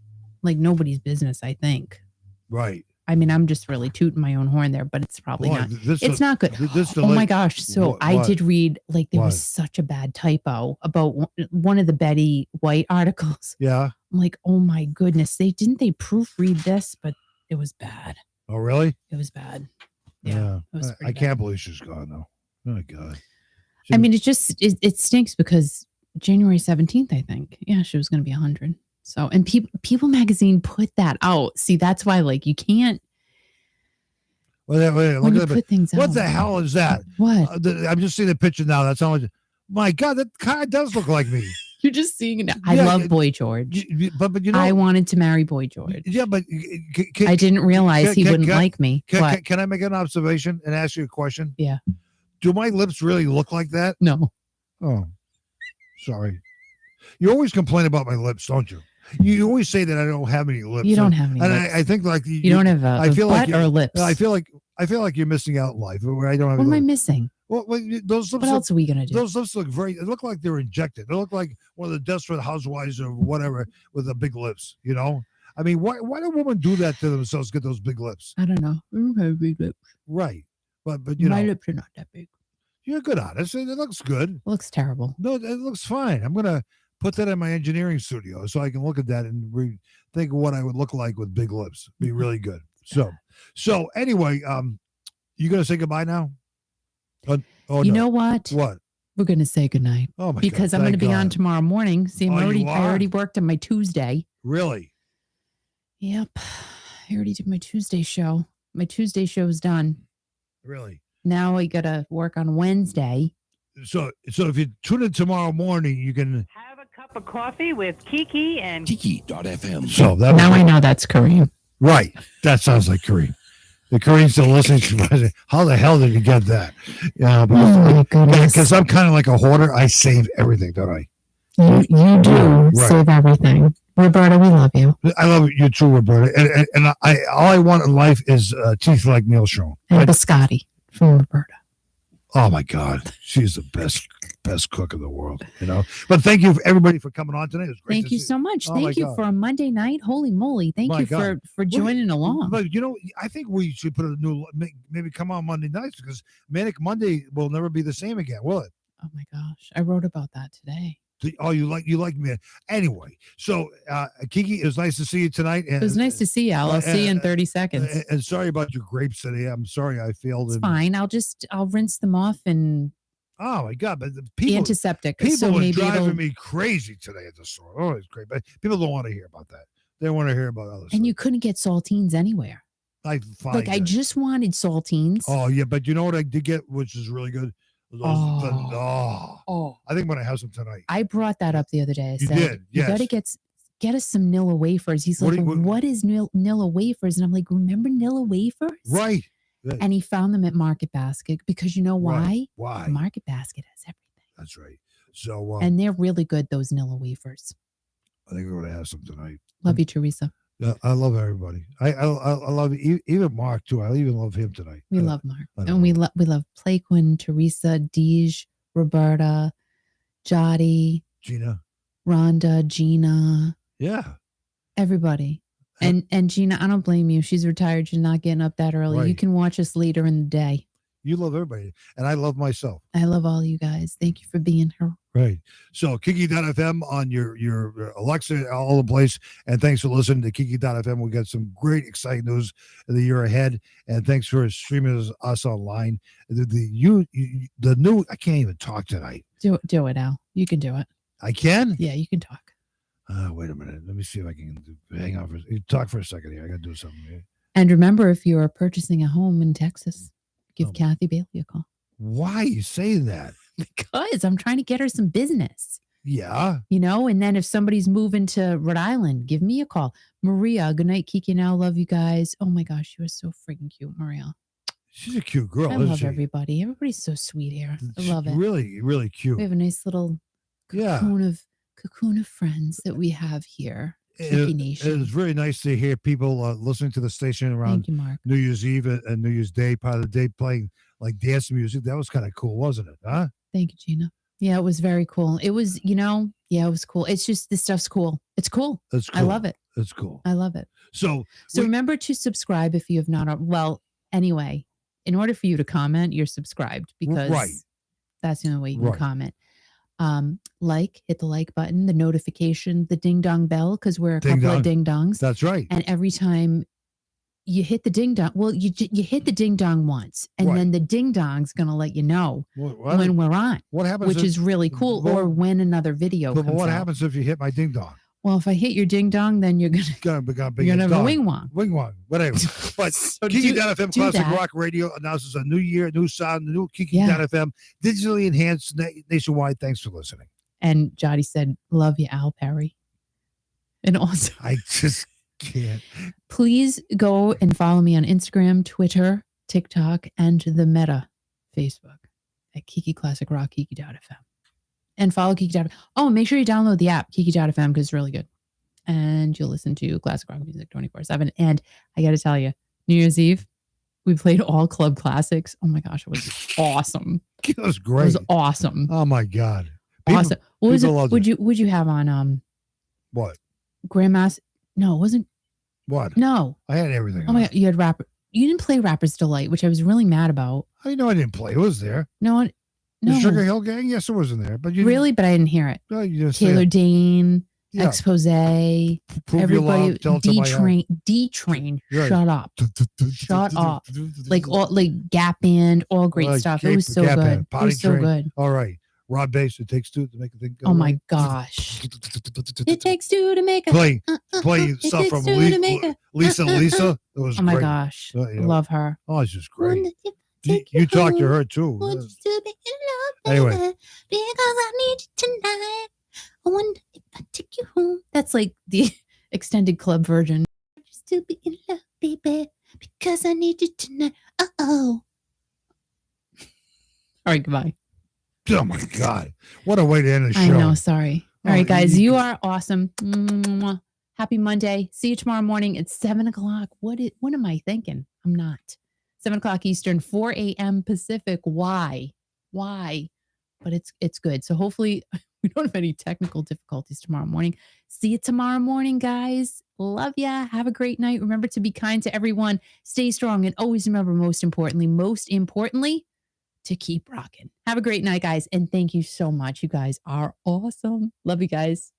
like nobody's business, I think. Right. I mean, I'm just really tooting my own horn there, but it's probably not. It's not good. Oh my gosh. So I did read, like, there was such a bad typo about one of the Betty White articles. Yeah. I'm like, oh my goodness. They proofread this, but it was bad. Oh, really? It was bad. Yeah. It was I can't believe she's gone, though. Oh, my God. I mean, it stinks because January 17th, I think. Yeah, she was going to be 100. So, and People Magazine put that out. See, that's why, like, you can't. Wait, look at put things out. What the hell is that? What? I'm just seeing the picture now. That's how much. My God, that kind of does look like me. You're just seeing it. I Yeah, love Boy George. But you know, I wanted to marry Boy George. yeah, but I didn't realize he wouldn't like me. Can I make an observation and ask you a question? Yeah. Do my lips really look like that? No. Oh, sorry. You always complain about my lips, don't you? You always say that I don't have any lips. You don't have any and lips. I think like You don't have I feel butt like or lips. I feel like you're missing out in life where I don't have. What am I missing? Well, those lips. What else are we gonna do? Those lips look they look like they're injected. They look like one of the Desperate Housewives or whatever with the big lips. You know, I mean, why do women do that to themselves? Get those big lips, I don't know. I don't have big lips. right? But you My know, lips are not that big. you're good on it. It looks good. It looks terrible. No, it looks fine. I'm gonna put that in my engineering studio so I can look at that and think of what I would look like with big lips. Be really good. So anyway, you gonna say goodbye now? Oh, You no. know what? What? We're gonna say goodnight Oh my because God, I'm gonna thank be on God. tomorrow morning. See, Oh, I you already are? worked on my Tuesday. Really? Yep. I already did my Tuesday show. My Tuesday show is done. Really? Now I gotta work on Wednesday. So if you tune in tomorrow morning, you can. Have a cup of coffee with Kiki and Kiki.fm. So that Now I know that's Kareem. right. That sounds like Kareem. The Kareem's still listening. How the hell did you get that? Yeah, Oh my goodness. because I'm kind of like a hoarder. I save everything, don't I? You do Right. save everything. Roberta, we love you. I love you too, Roberta. And I all I want in life is teeth like Neil Schoen. And biscotti from Roberta. Oh my God, she's the best cook in the world, you know. But thank you everybody for coming on tonight. It was great. Thank to you see so much. Oh my Thank you God. for a Monday night. Holy moly. Thank My you God. for joining along. But you know, I think we should put a new maybe come on Monday nights because Manic Monday will never be the same again, will it? Oh my gosh. I wrote about that today. Oh, you like me anyway. So, Kiki, it was nice to see you tonight. And, It was nice to see you, Al. I'll see you in 30 seconds. And sorry about your grapes today. I'm sorry I failed. It's fine. I'll rinse them off and Oh my God! But the the people, antiseptic. people so are maybe it'll, driving me crazy today at the store. Oh, it's great, but people don't want to hear about that. They want to hear about other stuff. and you couldn't get saltines anywhere. I find Like I that. just wanted saltines. Oh yeah, but you know what I did get, which is really good. Those, Oh. I think I'm gonna have some tonight. I brought that up the other day. I You said, did, you yes. gotta get us some Nilla wafers. He's What like, do you- what is Nilla wafers? And I'm like, remember Nilla wafers? Right. And he found them at Market Basket because you know why? Right. Why? Market Basket has everything. That's right. So And they're really good, those Nilla wafers. I think we're gonna have some tonight. Love you, Teresa. Yeah, I love everybody. I love even Mark too. I even love him tonight. We love Mark. I And don't we love Plaquin, Teresa, Deej, Roberta, Jotty, Gina. Rhonda, Gina, Yeah. everybody. And Gina, I don't blame you. She's retired. She's not getting up that early. You Right. can watch us later in the day. You love everybody, and I love myself. I love all you guys. Thank you for being here. Right. So Kiki.fm on your Alexa, all the place. And thanks for listening to Kiki.fm. We got some great, exciting news in the year ahead. And thanks for streaming us online. The new, I can't even talk tonight. Do it, Al. You can do it. I can? Yeah, you can talk. Wait a minute. Let me see if I can hang on talk for a second here. I got to do something here. And remember, if you are purchasing a home in Texas, give Oh. Kathy Bailey a call. Why are you saying that? Because I'm trying to get her some business. Yeah. You know, and then if somebody's moving to Rhode Island, give me a call. Maria, good night, Kiki. Now, love you guys. Oh my gosh, you are so freaking cute, Maria. She's a cute girl, I isn't love she? everybody. Everybody's so sweet here. I She's love it. Really, really cute. We have a nice little Yeah. cocoon of friends that we have here. Kiki Nation. It's really nice to hear people listening to the station around Thank you, Mark. New Year's Eve and New Year's Day, part of the day, playing like dance music. That was kind of cool, wasn't it? Huh? Thank you, Gina. Yeah, it was very cool. It was, it was cool. It's just, this stuff's cool. It's cool. That's cool. I love it. It's cool. I love it. So So we- remember to subscribe if you have not. Well, anyway, in order for you to comment, you're subscribed because Right. that's the only way you can Right. comment. Hit the like button, the notification, the ding dong bell, because we're a Ding couple dong. of ding dongs. that's right. And every time you hit the ding dong, well, you hit the ding dong once, and Right. then the ding dong's gonna let you know What, when we're on, what happens? which if, is really cool, well, or when another video but comes what out. happens if you hit my ding dong? Well, if I hit your ding dong, then you're gonna You're you're gonna have a wing wong. Wing wong, whatever. But So Kiki.fm do Classic that. Rock Radio announces a new year, new sound, the new Yeah. Kiki.fm, digitally enhanced nationwide. Thanks for listening. And Jotty said, love you, Al Perry. And also, I just can't. please go and follow me on Instagram, Twitter, TikTok, and the Meta Facebook at Kiki Classic Rock, Kiki.fm. And follow Kiki.fm. Oh, make sure you download the app, Kiki.fm, because it's really good. And you'll listen to classic rock music 24/7. And I got to tell you, New Year's Eve, we played all club classics. Oh my gosh, it was awesome. It was It great. was awesome. Oh my God. Awesome. What was it? people loved Would you have on What? Grandma's? No, it wasn't. What? No. I had everything. Oh my God, you had rapper. You didn't play Rapper's Delight, which I was really mad about. How do you know I didn't play? It was there. No, The no, Sugar Hill Gang? Yes, it was in there. But you really, but I didn't hear it. No, you just say Taylor it. Dane, Yeah. Expose, Prove your love, tell it to my heart. D-Train. Right. Shut up. Shut up. Like all like Gap Band, all great stuff. It was so Gap good. Band, It Potty was so Train. good. All right. Rod Bass, it takes two to make a thing go. Oh my right. gosh. It takes two to make a Play it stuff takes from two to make a Lisa. It was Oh my great. gosh. You know. Love her. Oh, it's just great. Wouldn't it You, take you talked to home? her too. Would you still be in love, Anyway. baby? Because I need you tonight. I wonder if I take you home. That's like the extended club version. Would you still be in love, baby? Because I need you tonight. Uh-oh. All right, goodbye. Oh my God. What a way to end the show. I know, sorry. All Oh, right, guys, you- you are awesome. Mwah. Happy Monday. See you tomorrow morning at 7 o'clock. What am I thinking? I'm not. 7 o'clock Eastern, 4 a.m. Pacific. Why? But it's good. So hopefully we don't have any technical difficulties tomorrow morning. See you tomorrow morning, guys. Love ya. Have a great night. Remember to be kind to everyone. Stay strong. And always remember, most importantly, to keep rocking. Have a great night, guys. And thank you so much. You guys are awesome. Love you guys.